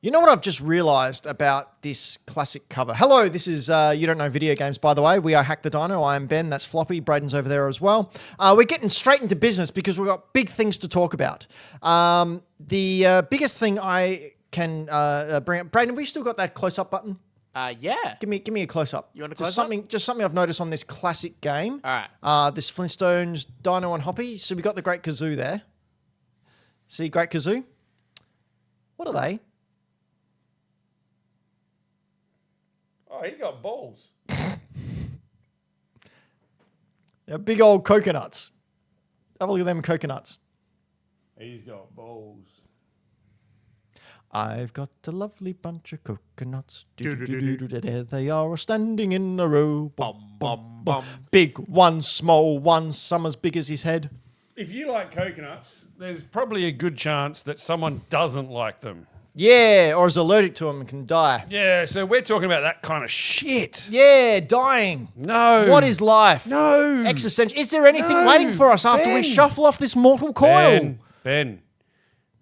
You know what I've just realised about this classic cover? Hello, this is You Don't Know Video Games, by the way. We are Hack the Dino. I am Ben. That's Floppy. Brayden's over there as well. We're getting straight into business because we've got big things to talk about. The biggest thing I can bring up... Brayden, have we still got that close-up button? Yeah. Give me a close-up. You want a close-up? Just something I've noticed on this classic game. All right. This Flintstones Dino and Hoppy. So we got the Great Kazoo there. See Great Kazoo? What are they? Oh, he got balls. They're big old coconuts. Have a look at them coconuts. He's got balls. I've got a lovely bunch of coconuts. There they are, all standing in a row. Bum, bum, bum. Big one, small one, some as big as his head. If you like coconuts, there's probably a good chance that someone doesn't like them. Yeah, or is allergic to them and can die. Yeah, so we're talking about that kind of shit. Yeah, dying. No. What is life? No. Existential. Is there anything waiting for us after we Ben. shuffle off this mortal coil? Ben.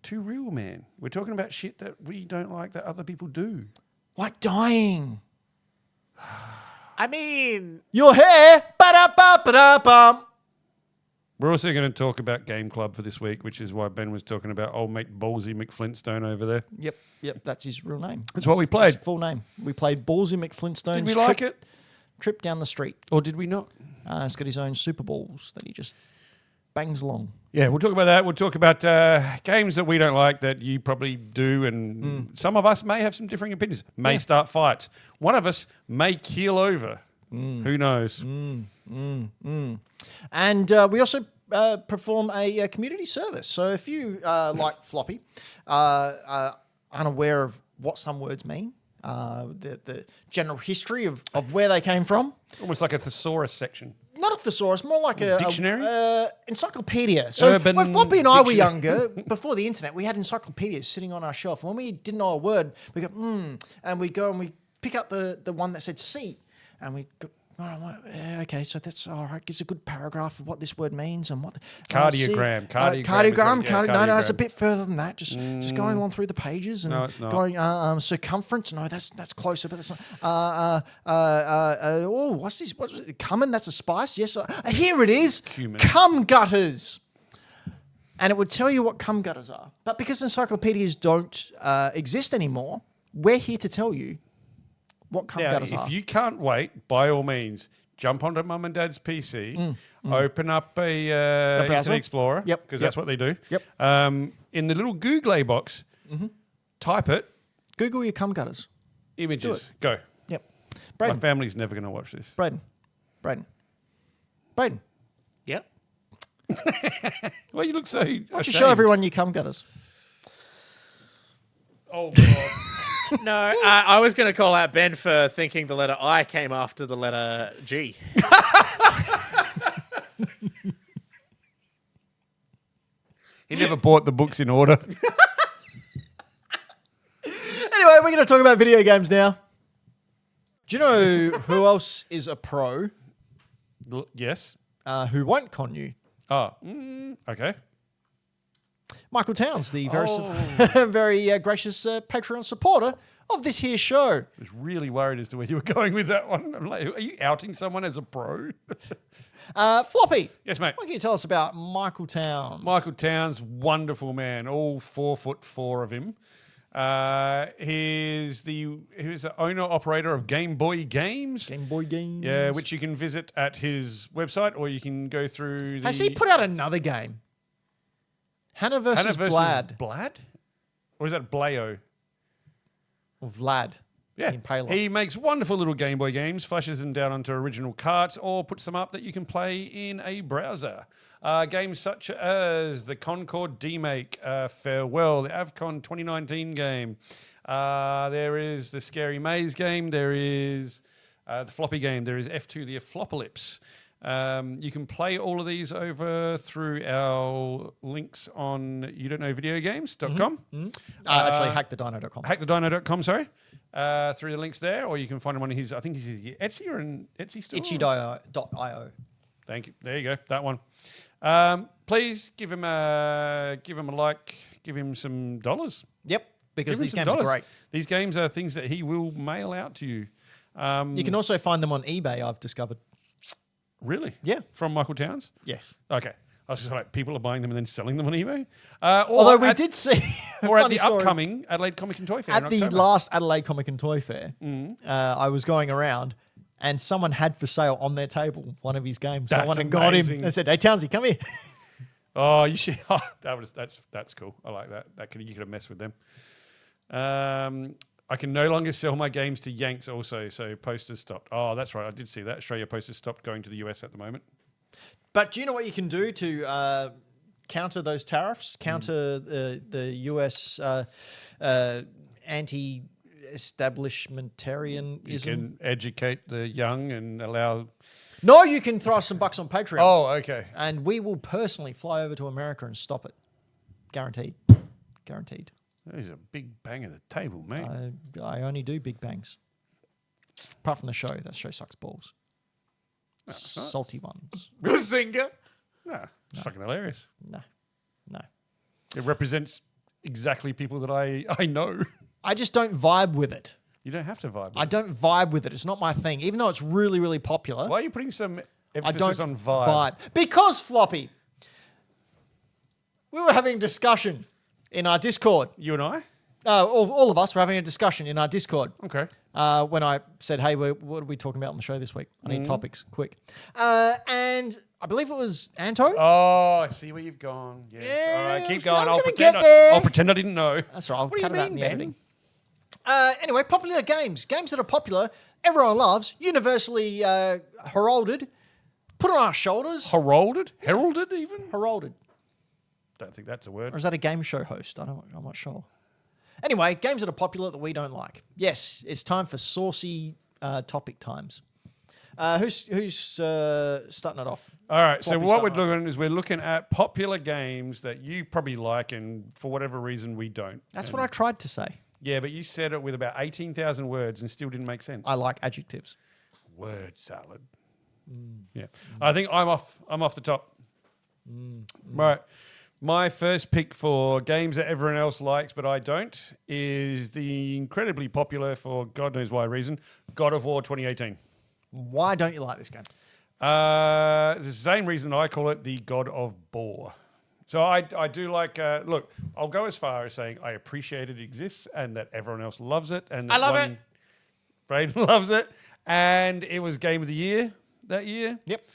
Too real, man. We're talking about shit that we don't like that other people do. Like dying. I mean... Your hair. Ba-da-ba-ba-da-bum. We're also going to talk about Game Club for this week, which is why Ben was talking about old mate Ballsy McFlintstone over there. Yep, that's his real name. That's what we played. His full name. We played Ballsy McFlintstone's Did we like it? Trip down the street. Or did we not? He's got his own Super Balls that he just bangs along. Yeah, we'll talk about that. We'll talk about games that we don't like that you probably do, and some of us may have some differing opinions, may start fights. One of us may keel over. Who knows? And we also perform a community service. So if you, like Floppy, unaware of what some words mean, the general history of where they came from. Almost like a thesaurus section. Not a thesaurus, more like a dictionary? Encyclopedia. So Urban when Floppy and I were dictionary. younger, before the internet, we had encyclopedias sitting on our shelf. When we didn't know a word, we go, and we go and we pick up the one that said "see," and we go, okay, so that's all right. Gives a good paragraph of what this word means and what Cardiogram. No, it's a bit further than that. Just going along through the pages and No, it's not. going circumference. No, that's closer, but that's not. What's this? What's it? Cumin? That's a spice. Yes, here it is. Cumin. Cum gutters. And it would tell you what cum gutters are. But because encyclopedias don't exist anymore, we're here to tell you what cum gutters are. If you can't wait, by all means, jump onto Mum and Dad's PC, open up a Internet Explorer, because that's what they do. Yep. In the little Google box, type it. Google your cum gutters. Images. Go. Yep. My Brayden. family's never going to watch this. Brayden. Yep. Well, you look so Why don't you ashamed. show everyone your cum gutters? Oh, God. No, I was going to call out Ben for thinking the letter I came after the letter G. He never bought the books in order. Anyway, we're going to talk about video games now. Do you know who else is a pro Yes. who won't con you? Oh, okay. Michael Towns, the very gracious Patreon supporter of this here show. I was really worried as to where you were going with that one. I'm like, are you outing someone as a pro? Floppy. Yes, mate. What can you tell us about Michael Towns? Michael Towns, wonderful man, all 4'4" of him. He's the owner operator of Game Boy Games. Game Boy Games. Yeah, which you can visit at his website, or you can go through the. Has he put out another game? Hannah versus Vlad. Blad? Or is that Blayo? Or Vlad. Yeah. Impaler. He makes wonderful little Game Boy games, flashes them down onto original carts, or puts them up that you can play in a browser. Games such as the Concord D-Make, Farewell, the Avcon 2019 game. There is the Scary Maze game. There is the Floppy game. There is F2, the Flopocalypse. You can play all of these over through our links on youdon'tknowvideogames.com. Actually, hackthedino.com. Hackthedino.com, sorry. Through the links there, or you can find them on his, I think he's Etsy or an Etsy store. Itchy.io. Thank you. There you go. That one. Please give him a like, give him some dollars. Yep. because Give him these some games are dollars. great. These games are things that he will mail out to you. You can also find them on eBay, I've discovered. Really? Yeah. From Michael Towns? Yes. Okay. I was just like, people are buying them and then selling them on eBay? Although we did see... Or at funny the story. upcoming Adelaide Comic and Toy Fair in At the October. last Adelaide Comic and Toy Fair, I was going around and someone had for sale on their table one of his games. So I That's went and got him amazing. and said, hey, Townsy, come here. Oh, you should. Oh, that's cool. I like that. You could have messed with them. I can no longer sell my games to Yanks also, so posters stopped. Oh, that's right. I did see that. Australia posters stopped going to the US at the moment. But do you know what you can do to counter those tariffs, counter the US anti-establishmentarianism? You can educate the young and allow... No, you can throw us some bucks on Patreon. Oh, okay. And we will personally fly over to America and stop it. Guaranteed. Guaranteed. There's a big bang at the table, mate. I only do big bangs. Apart from the show. That show sucks balls. Salty ones. Bazinga. Nah, it's fucking hilarious. No. No. It represents exactly people that I know. I just don't vibe with it. You don't have to vibe. I don't vibe with it. It's not my thing. Even though it's really, really popular. Why are you putting some I emphasis don't on vibe? Because, Floppy, we were having a discussion in our Discord. You and I? All of us were having a discussion in our Discord. Okay. When I said, hey, what are we talking about on the show this week? I need topics, quick. And I believe it was Anto. Oh, I see where you've gone. Yes. Yeah, All right, keep so I going. was I'll gonna pretend, get there. I'll pretend I didn't know. That's right. I'll What do cut you it out in mean, the Ben? editing. Anyway, popular games. Games that are popular, everyone loves, universally heralded, put on our shoulders. Heralded? Heralded even? Heralded. Don't think that's a word. Or is that a game show host? I'm not sure. Anyway, games that are popular that we don't like. Yes, it's time for saucy topic times. Who's starting it off? All right, so Floppy what we're starting doing is we're looking at popular games that you probably like and for whatever reason we don't. That's And- what I tried to say. Yeah, but you said it with about 18,000 words and still didn't make sense. I like adjectives. Word salad. Yeah. I think I'm off the top. Right. My first pick for games that everyone else likes but I don't is the incredibly popular, for God knows why reason, God of War 2018. Why don't you like this game? It's the same reason I call it the God of Bore. So I do like, look, I'll go as far as saying I appreciate it exists and that everyone else loves it. And I love it. Brayden loves it. And it was Game of the Year that year. Yep.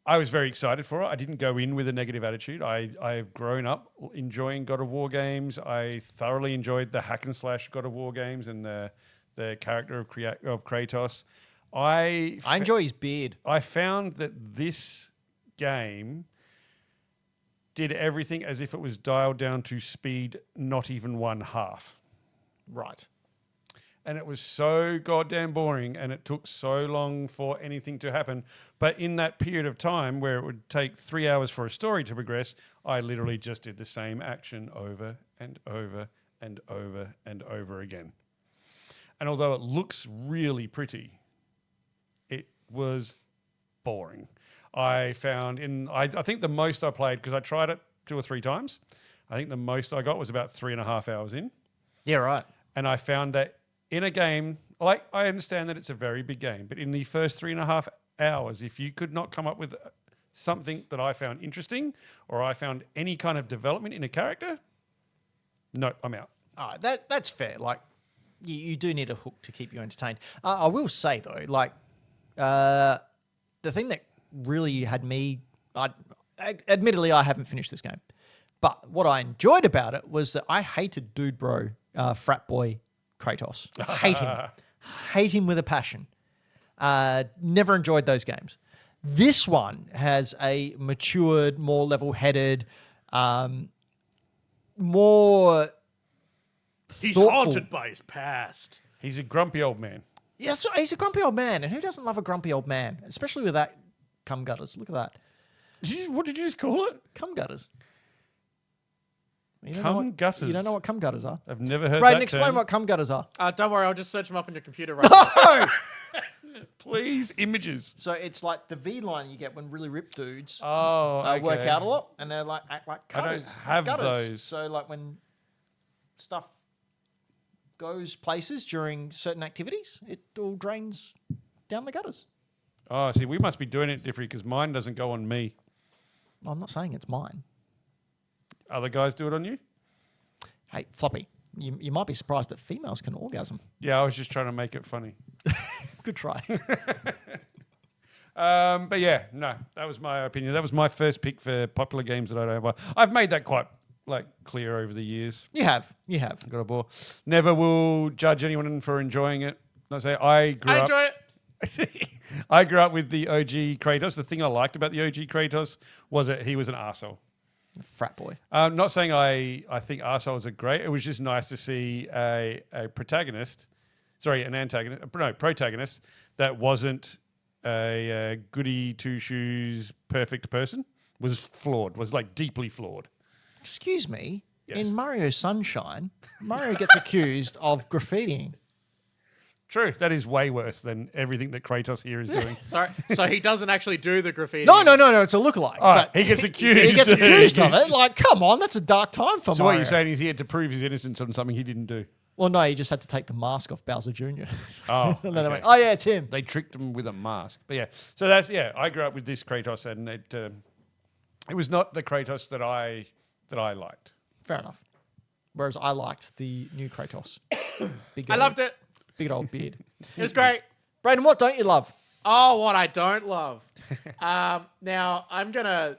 I was very excited for it. I didn't go in with a negative attitude. I've grown up enjoying God of War games. I thoroughly enjoyed the hack and slash God of War games and the character of Kratos. I enjoy his beard. I found that this game did everything as if it was dialed down to speed, not even one half. Right. And it was so goddamn boring and it took so long for anything to happen. But in that period of time where it would take 3 hours for a story to progress, I literally just did the same action over and over and over and over again. And although it looks really pretty, it was boring. I found I think the most I played, because I tried it 2 or 3 times, I think the most I got was about 3.5 hours in. Yeah, right. And I found that in a game, like I understand that it's a very big game, but in the first 3.5 hours, if you could not come up with something that I found interesting or I found any kind of development in a character, no, I'm out. That's fair. Like, you do need a hook to keep you entertained. I will say, though, like, the thing that really had me... admittedly, I haven't finished this game. But what I enjoyed about it was that I hated Dude Bro, Frat Boy Kratos. Hate him. Hate him with a passion. Never enjoyed those games. This one has a matured, more level-headed, more He's thoughtful. haunted by his past. He's a grumpy old man. Yeah, so he's a grumpy old man, and who doesn't love a grumpy old man? Especially with that cum gutters. Look at that. What did you just call it? Cum gutters. You don't Cum know what, gutters? You don't know what cum gutters are? I've never heard Brayden, that explain term. what cum gutters are. Don't worry, I'll just search them up on your computer right now. Please, images. So it's like the V line you get when really ripped dudes Oh, okay. work out a lot, and they're like act like I don't cutters. have gutters. those. So like when stuff goes places during certain activities, it all drains down the gutters. Oh, see, we must be doing it different because mine doesn't go on me. I'm not saying it's mine. Other guys do it on you? Hey, Floppy, you might be surprised, but females can orgasm. Yeah, I was just trying to make it funny. Good try. But yeah, no, that was my opinion. That was my first pick for popular games that I don't have. I've made that quite clear over the years. You have. Got a bore. Never will judge anyone for enjoying it. I say I enjoy it. I grew up with the OG Kratos. The thing I liked about the OG Kratos was that he was an arsehole. Frat boy. Not saying I think arseholes are great. It was just nice to see an protagonist that wasn't a goody two shoes perfect person. Was flawed. Was deeply flawed. Excuse me. Yes. In Mario Sunshine, Mario gets accused of graffitiing. True. That is way worse than everything that Kratos here is doing. Sorry, so he doesn't actually do the graffiti. No. It's a lookalike. Oh, but he gets accused. He gets accused of it. Like, come on, that's a dark time for So Mario. what you're saying is he had to prove his innocence on something he didn't do. Well, no, he just had to take the mask off Bowser Jr. Oh, And then I okay. went, oh, yeah, it's him. They tricked him with a mask. But yeah, so that's I grew up with this Kratos, and it was not the Kratos that I liked. Fair enough. Whereas I liked the new Kratos. I loved it. Big old beard. It was great. Brayden, what don't you love? Oh, what I don't love. Now, I'm going to...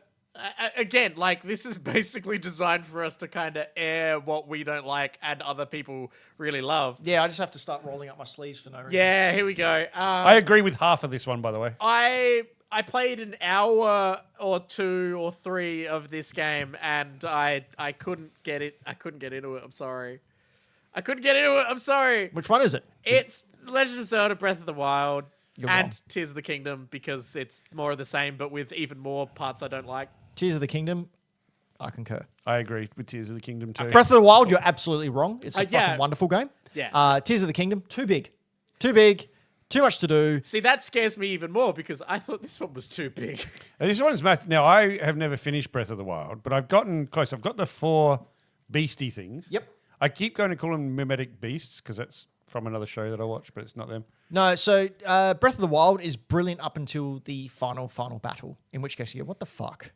Again, this is basically designed for us to kind of air what we don't like and other people really love. Yeah, I just have to start rolling up my sleeves for no reason. Yeah, here we go. I agree with half of this one, by the way. I played an hour or 2 or 3 of this game, and I couldn't get it. I couldn't get into it. I'm sorry. I couldn't get into it. I'm sorry. Which one is it? It's Legend of Zelda Breath of the Wild You're and wrong. Tears of the Kingdom, because it's more of the same, but with even more parts I don't like. Tears of the Kingdom, I concur. I agree with Tears of the Kingdom too. Breath of the Wild, you're absolutely wrong. It's a yeah. fucking wonderful game. Yeah. Tears of the Kingdom, too big. Too big. Too much to do. See, that scares me even more because I thought this one was too big. And this one's massive. Now, I have never finished Breath of the Wild, but I've gotten close. I've got the 4 beastie things. Yep. I keep going to call them mimetic beasts because that's from another show that I watch, but it's not them. No, so Breath of the Wild is brilliant up until the final battle, in which case you go, what the fuck?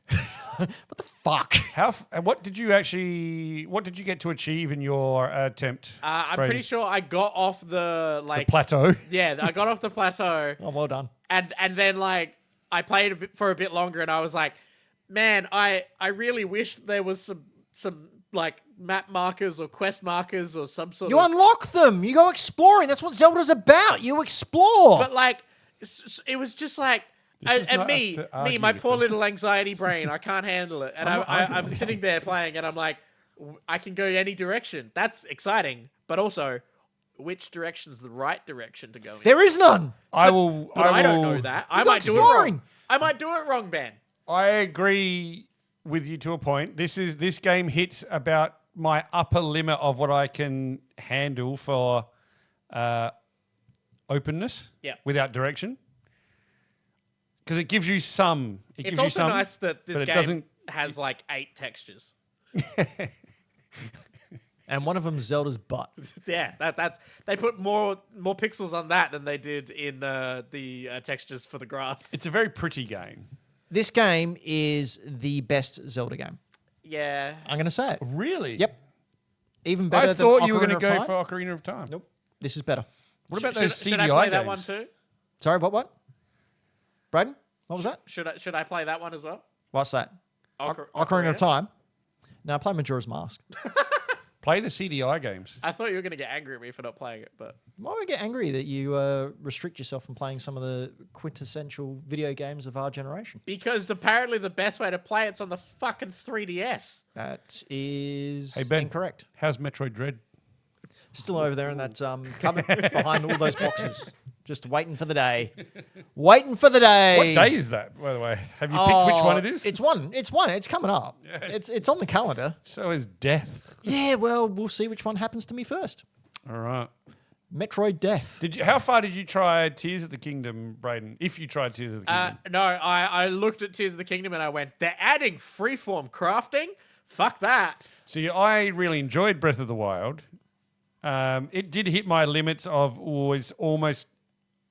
What the fuck? What did you get to achieve in your attempt? I'm Brayden? pretty sure I got off the Plateau. Yeah, I got off the plateau. Oh, well done. And then I played for a bit longer, and I was like, man, I really wish there was some map markers or quest markers or some sort You of... unlock them. You go exploring. That's what Zelda's about. You explore. But it was just like... This is And not me, us to argue my with poor them. little anxiety brain, I can't handle it. And I'm not arguing I'm with sitting there playing, and I'm like, I can go any direction. That's exciting. But also, which direction's the right direction to go in? There is none. But I don't know that. I go might do it exploring. wrong. I might do it wrong, Ben. I agree with you to a point. This game hits about my upper limit of what I can handle for openness without direction. Because it gives you some. It's also nice that this but it game doesn't- has 8 textures. And one of them's Zelda's butt. Yeah, that's they put more pixels on that than they did in the textures for the grass. It's a very pretty game. This game is the best Zelda game. Yeah. I'm going to say it. Really? Yep. Even better I than thought you were Ocarina going to of go Time. for Ocarina of Time. Nope. This is better. What about those CDI should I play games? that one too? Sorry, what? Brayden? What was that? Should I play that one as well? What's that? Ocarina of Time. Now play Majora's Mask. Play the CDI games. I thought you were going to get angry at me for not playing it, but Why would I get angry that you restrict yourself from playing some of the quintessential video games of our generation? because apparently the best way to play it's on the fucking 3DS. That is Hey, Ben. incorrect. How's Metroid Dread? Still over there in that cupboard behind all those boxes. Just waiting for the day. Waiting for the day. What day is that, by the way? Have you picked which one it is? It's one. It's coming up. Yeah. It's on the calendar. So is Death. Yeah, well, we'll see which one happens to me first. All right. Metroid Death. How far did you try Tears of the Kingdom, Brayden? If you tried Tears of the Kingdom. No, I looked at Tears of the Kingdom and I went, they're adding freeform crafting? Fuck that. See, I really enjoyed Breath of the Wild. It did hit my limits of always almost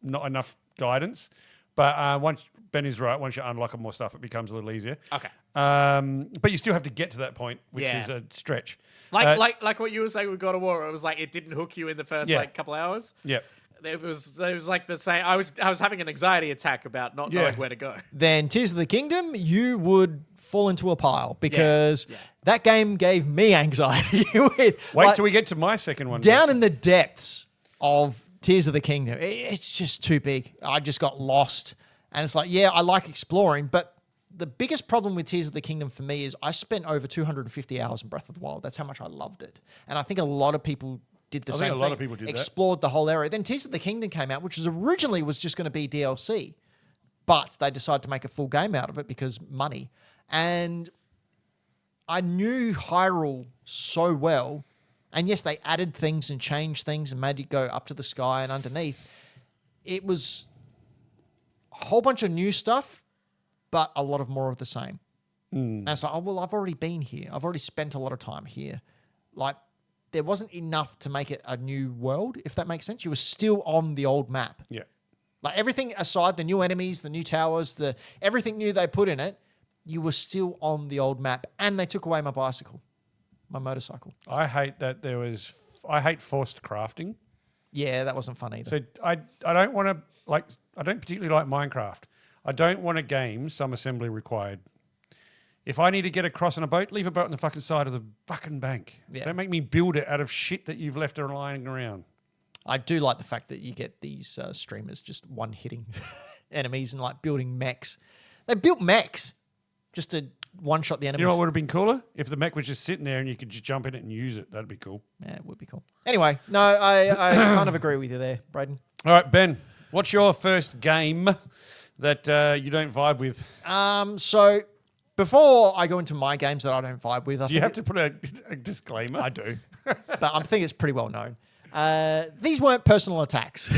not enough guidance. But once Ben is right, once you unlock more stuff, it becomes a little easier. Okay. But you still have to get to that point, which Yeah. is a stretch. Like what you were saying with God of War. It was like it didn't hook you in the first Yeah. like couple hours. Yeah. It was like the same. I was having an anxiety attack about not knowing where to go. Then Tears of the Kingdom, you would fall into a pile because Yeah. that game gave me anxiety. Wait like, till we get to my second one. down in the depths of Tears of the Kingdom. It's just too big. I just got lost. And it's like, yeah, I like exploring, but the biggest problem with Tears of the Kingdom for me is I spent over 250 hours in Breath of the Wild. That's how much I loved it. And I think a lot of people did the same thing. a lot of people did that. Explored the whole area. Then Tears of the Kingdom came out, which was originally was just going to be DLC. But they decided to make a full game out of it because money. And I knew Hyrule so well. And yes, they added things and changed things and made it go up to the sky and underneath. It was a whole bunch of new stuff, but a lot of more of the same. And it's like, oh, well, I've already been here. I've already spent a lot of time here. Like, there wasn't enough to make it a new world, if that makes sense. You were still on the old map. Yeah. Like, everything aside, the new enemies, the new towers, everything new they put in it, you were still on the old map. And they took away my bicycle, my motorcycle. I hate that I hate forced crafting. Yeah, that wasn't fun either. So I don't want to, I don't particularly like Minecraft. I don't want a game, some assembly required. If I need to get across on a boat, leave a boat on the fucking side of the fucking bank. Yeah. Don't make me build it out of shit that you've left lying around. I do like the fact that you get these streamers just one-hitting enemies and like building mechs. They built mechs just to one-shot the enemies. You know what would have been cooler? If the mech was just sitting there and you could just jump in it and use it. That'd be cool. Yeah, it would be cool. Anyway, no, I kind of agree with you there, Brayden. All right, Ben, what's your first game that you don't vibe with? So before I go into my games that I don't vibe with, Do you have to put a disclaimer? I do, but I think it's pretty well known. These weren't personal attacks.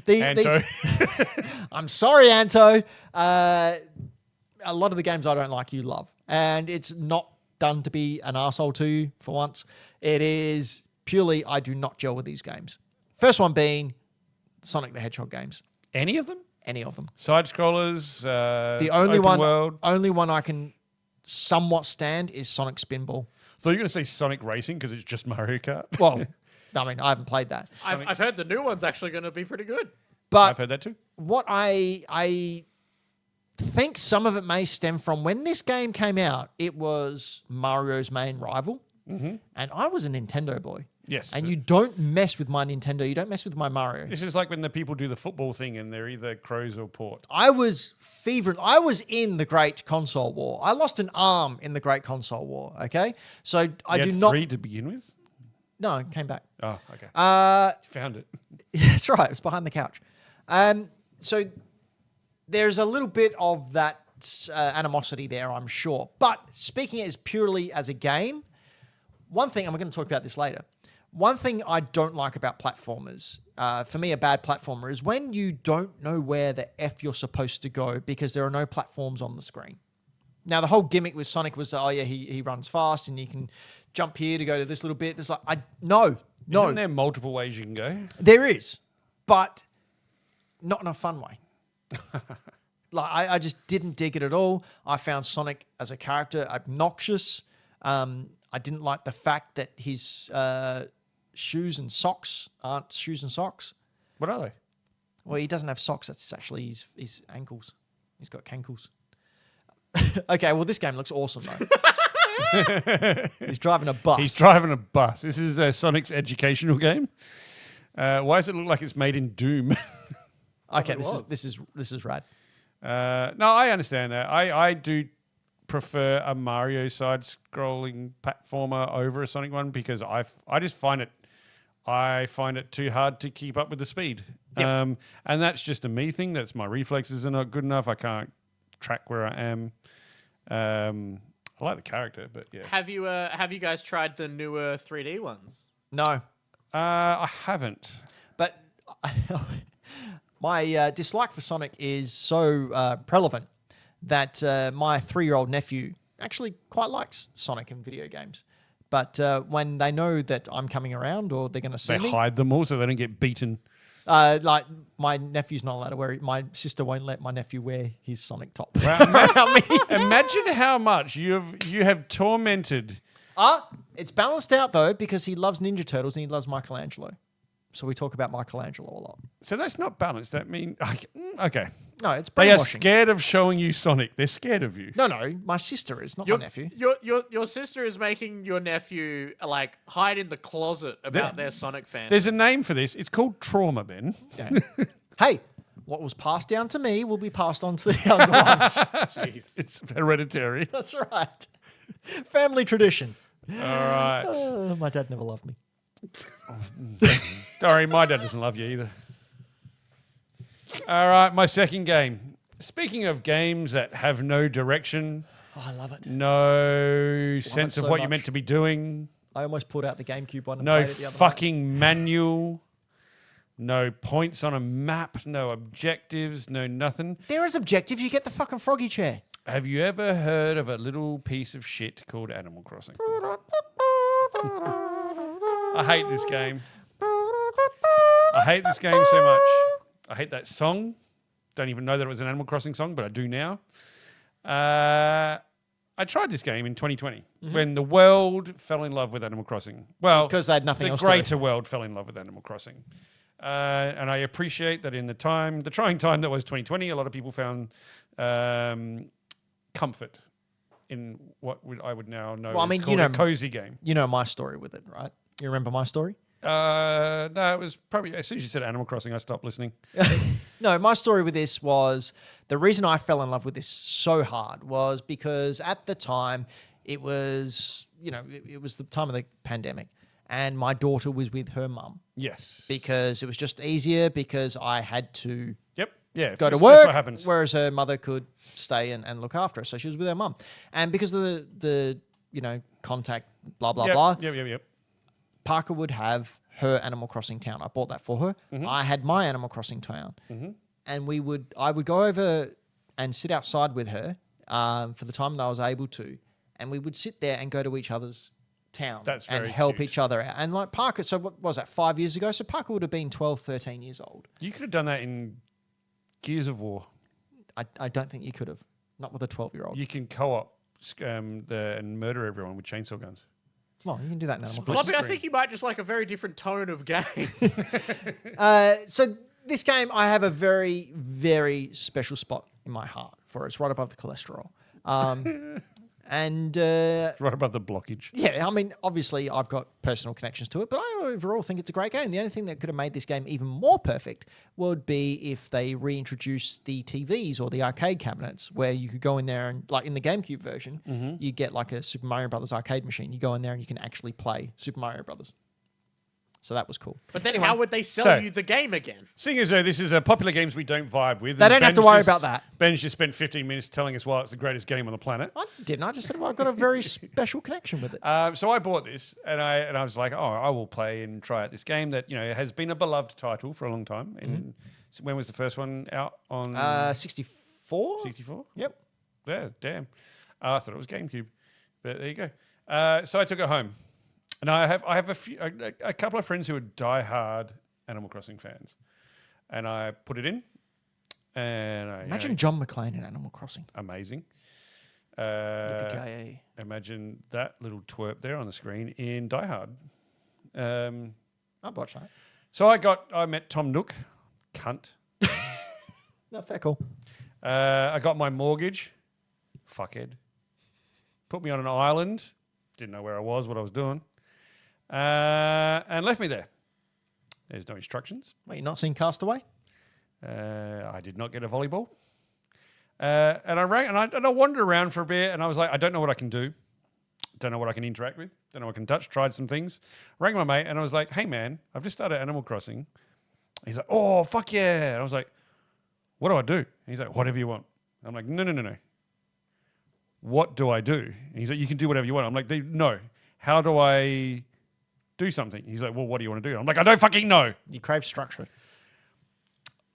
Anto. I'm sorry, Anto. A lot of the games I don't like, you love. And it's not done to be an arsehole to you for once. It is purely I do not gel with these games. First one being Sonic the Hedgehog games. Any of them? Any of them. Side scrollers, The only open world. only one I can somewhat stand is Sonic Spinball. Thought you were going to say Sonic Racing because it's just Mario Kart. Well, I mean, I haven't played that. I've heard the new one's actually going to be pretty good. But I've heard that too. what I think some of it may stem from when this game came out, it was Mario's main rival. Mm-hmm. And I was a Nintendo boy. Yes. And you don't mess with my Nintendo. You don't mess with my Mario. This is like when the people do the football thing and they're either crows or port. I was feverish. I was in the Great Console War. I lost an arm in the Great Console War, okay? So I You do had not... 3 to begin with? No, it came back. Oh, okay. Found it. Yeah, that's right. It was behind the couch. So there's a little bit of that animosity there, I'm sure. But speaking as purely as a game, one thing, and we're going to talk about this later, one thing I don't like about platformers, for me a bad platformer, is when you don't know where the F you're supposed to go because there are no platforms on the screen. Now, the whole gimmick with Sonic was, oh yeah, he runs fast and you can jump here to go to this little bit. It's like, no. Isn't there multiple ways you can go? There is, but not in a fun way. Like I just didn't dig it at all. I found Sonic as a character obnoxious. I didn't like the fact that his shoes and socks aren't shoes and socks. What are they? Well, he doesn't have socks. That's actually his ankles. He's got cankles. Okay, well, this game looks awesome, though. He's driving a bus. He's driving a bus. This is Sonic's educational game. Why does it look like it's made in Doom? Okay, this is rad. No, I understand that. I do prefer a Mario side-scrolling platformer over a Sonic one because I just find it too hard to keep up with the speed. Yep. And that's just a me thing. That's my reflexes are not good enough. I can't track where I am. I like the character, but yeah. Have you guys tried the newer 3D ones? No, I haven't. but my dislike for Sonic is so prevalent that my 3-year-old nephew actually quite likes Sonic and video games. But when they know that I'm coming around or they're going to see They me, hide them all so they don't get beaten. like my nephew's not allowed to wear it. My sister won't let my nephew wear his Sonic top around me. Imagine how much you have tormented. It's balanced out though because he loves Ninja Turtles and he loves Michelangelo. So we talk about Michelangelo a lot. So that's not balanced. That means okay. No, it's They are brainwashing. scared of showing you Sonic. They're scared of you. No, my sister is, not my nephew. Your sister is making your nephew like hide in the closet about their Sonic fan. There's a name for this. It's called trauma, Ben. Yeah. Hey, what was passed down to me will be passed on to the younger ones. Jeez. It's hereditary. That's right. Family tradition. All right. My dad never loved me. Sorry, my dad doesn't love you either. All right, my second game. Speaking of games that have no direction, I love it. no sense of so what you're much. meant to be doing, I almost pulled out the GameCube one and no played it the other night. fucking manual, no points on a map, no objectives, no nothing. There is objectives. You get the fucking froggy chair. Have you ever heard of a little piece of shit called Animal Crossing? I hate this game. I hate this game so much. I hate that song. Don't even know that it was an Animal Crossing song, but I do now. I tried this game in 2020 when the world fell in love with Animal Crossing. Well, Because they had nothing the else to do. greater world fell in love with Animal Crossing. And I appreciate that in the trying time that was 2020, a lot of people found comfort in what I would now know as called a cozy game. You know my story with it, right? You remember my story? No, it was probably as soon as you said Animal Crossing, I stopped listening. No, my story with this was the reason I fell in love with this so hard was because at the time it was, it was the time of the pandemic and my daughter was with her mum Yes. because it was just easier because I had to Yep. Yeah. go to that's work, what happens. whereas her mother could stay and look after her. So she was with her mum. And because of the contact, blah, blah, blah, Yep. Parker would have her Animal Crossing town. I bought that for her. I had my Animal Crossing town. And I would go over and sit outside with her for the time that I was able to. And we would sit there and go to each other's town and help cute. each other out. And like Parker, so what was that, 5 years ago? So Parker would have been 12, 13 years old. You could have done that in Gears of War. I don't think you could have. Not with a 12-year-old. You can co-op and murder everyone with chainsaw guns. Well, you can do that in Animal Floppy, Crossing. I think you might just like a very different tone of game. So this game, I have a very, very special spot in my heart for. It's right above the cholesterol. And Right above the blockage. yeah, I mean, obviously I've got personal connections to it, but I overall think it's a great game. The only thing that could have made this game even more perfect would be if they reintroduced the TVs or the arcade cabinets where you could go in there and, like in the GameCube version, you get like a Super Mario Brothers arcade machine. You go in there and you can actually play Super Mario Brothers. So that was cool. But then how would they sell you the game again? Seeing as though this is a popular games we don't vibe with. They and don't have to Ben's worry just- about that. Ben's just spent 15 minutes telling us why it's the greatest game on the planet. I didn't. I just said, well, I've got a very special connection with it. So I bought this and I was like, I will play and try out this game that has been a beloved title for a long time. And so when was the first one out on 64? 64? Yep. Yeah, damn. I thought it was GameCube, but there you go. So I took it home, and I have a couple of friends who are diehard Animal Crossing fans, and I put it in, and I Imagine John McClane in Animal Crossing. amazing. Yippee-ki-yay. Imagine that little twerp there on the screen in Die Hard. I'd watch that. So I met Tom Nook, cunt. No, fair call. I got my mortgage, fuckhead. Put me on an island, didn't know where I was, what I was doing, and left me there. There's no instructions. Wait, you not seen Castaway? I did not get a volleyball. And I rang, and I wandered around for a bit, and I was like, I don't know what I can do. Don't know what I can interact with. Don't know what I can touch. Tried some things. Rang my mate, and I was like, hey, man, I've just started Animal Crossing. He's like, oh, fuck yeah. And I was like, what do I do? And he's like, whatever you want. I'm like, no. What do I do? And he's like, you can do whatever you want. I'm like, no. How do I do something? He's like, well, what do you want to do? I'm like, I don't fucking know. You crave structure.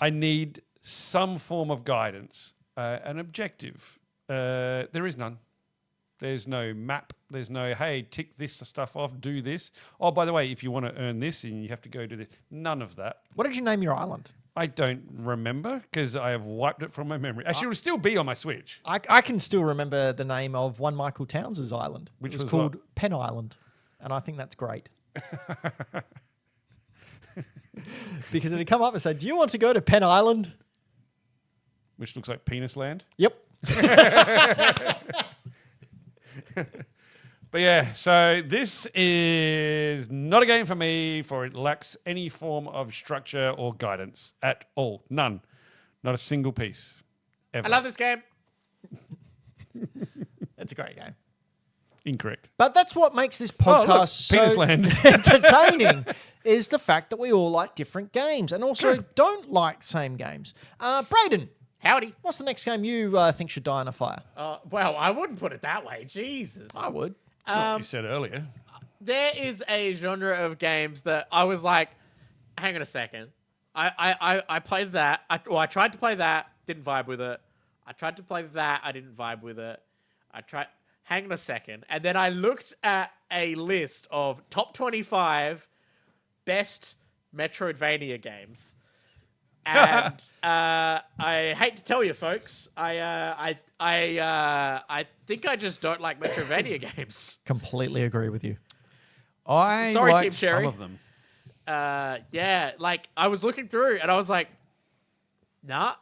I need some form of guidance, an objective. There is none. There's no map. There's no, hey, tick this stuff off, do this. Oh, by the way, if you want to earn this and you have to go do this. None of that. What did you name your island? I don't remember because I have wiped it from my memory. Actually, it will still be on my Switch. I can still remember the name of one Michael Towns' island, which was called Pen Island. And I think that's great. Because it'd come up and say, do you want to go to Pen Island? Which looks like Penis Land. Yep. But yeah, so this is not a game for me, for it lacks any form of structure or guidance at all. None. Not a single piece. Ever. I love this game. It's a great game. Incorrect. But that's what makes this podcast Penis so Land. entertaining, is the fact that we all like different games and also don't like the same games. Brayden, Howdy. what's the next game you think should die in a fire? Well, I wouldn't put it that way. Jesus. I would. That's what you said earlier. There is a genre of games that I was like, hang on a second. I played that. I tried to play that, didn't vibe with it. I tried to play that, I didn't vibe with it. Hang on a second. And then I looked at a list of top 25 best Metroidvania games. And I hate to tell you, folks, I think I just don't like Metroidvania games. Completely agree with you. I Sorry, like Team Cherry. some of them. Yeah, like I was looking through and I was like, nah.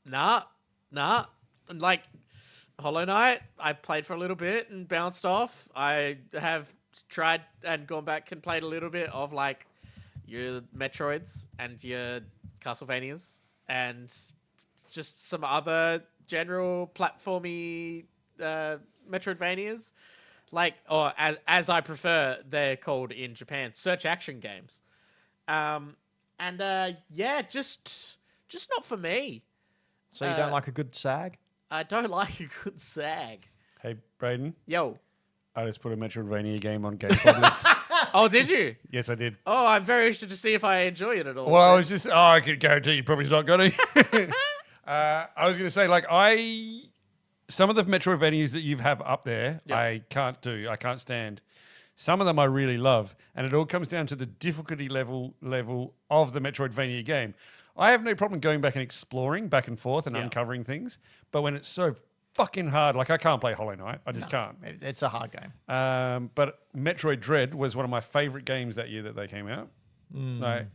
And like Hollow Knight, I played for a little bit and bounced off. I have tried and gone back and played a little bit of like your Metroids and your Castlevanias and just some other general platformy Metroidvanias. Like, or as I prefer, they're called in Japan, search action games. Yeah, just not for me. So you don't like a good SAG? I don't like a good SAG. Hey, Brayden, Yo. I just put a Metroidvania game on Game Club list. Oh, did you? Yes, I did. Oh, I'm very interested to see if I enjoy it at all. Well, I was just, I could guarantee you probably not going to. I was going to say, like, some of the Metroidvanias that you have up there, Yep. I can't do. I can't stand. Some of them I really love, and it all comes down to the difficulty level of the Metroidvania game. I have no problem going back and exploring back and forth and uncovering things, but when it's so fucking hard, like I can't play Hollow Knight. I just can't. It's a hard game. But Metroid Dread was one of my favorite games that year that they came out. Like,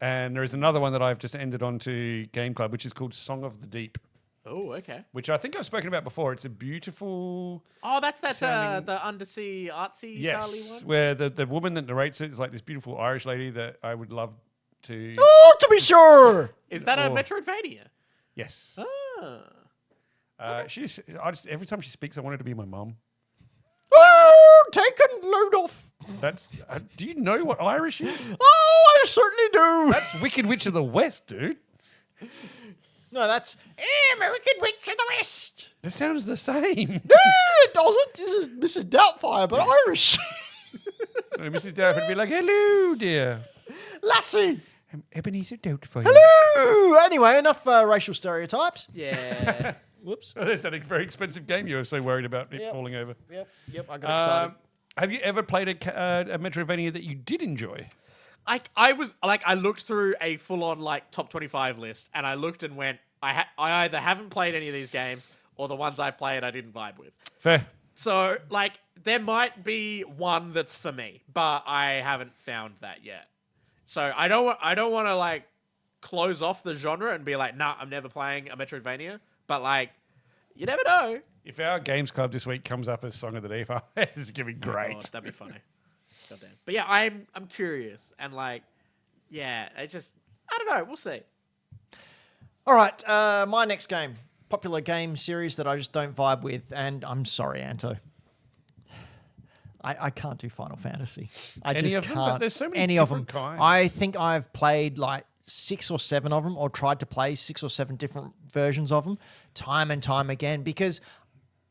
and there is another one that I've just ended onto Game Club, which is called Song of the Deep, Oh, okay. which I think I've spoken about before. It's a beautiful... Oh, that's sounding- the undersea artsy Yes, style one? where the woman that narrates it is like this beautiful Irish lady that I would love to... Oh, to be sure. Is that a Oh. Metroidvania? Yes. Ah. Every time she speaks, I want her to be my mum. Oh, take a load off. That's... do you know what Irish is? Oh, I certainly do. That's Wicked Witch of the West, dude. No, that's American Witch of the West. It sounds the same. No, it doesn't. This is Mrs. Doubtfire, but Irish. Mrs. Dafford would be like, hello, dear. Lassie. I'm Ebenezer Doubtfire. Hello. Anyway, enough racial stereotypes. Yeah. Whoops. That's that very expensive game you were so worried about it Yep. falling over. Yep, I got excited. Have you ever played a Metroidvania that you did enjoy? I was like, I looked through a full-on like top 25 list, and I looked and went, I either haven't played any of these games, or the ones I played I didn't vibe with. Fair. So like, there might be one that's for me, but I haven't found that yet. So I don't want to like close off the genre and be like, nah, I'm never playing a Metroidvania. But like, you never know. If our games club this week comes up as Song of the Deep, this is going to be great. God, that'd be funny. Goddamn. But yeah, I'm curious and like, yeah, I don't know. We'll see. All right, my next game. Popular game series that I just don't vibe with, and I'm sorry, Anto. I can't do Final Fantasy. I Any just of them? can't. But there's so many any of them. different kinds. I think I've played like 6 or 7 of them, or tried to play 6 or 7 different versions of them, time and time again. Because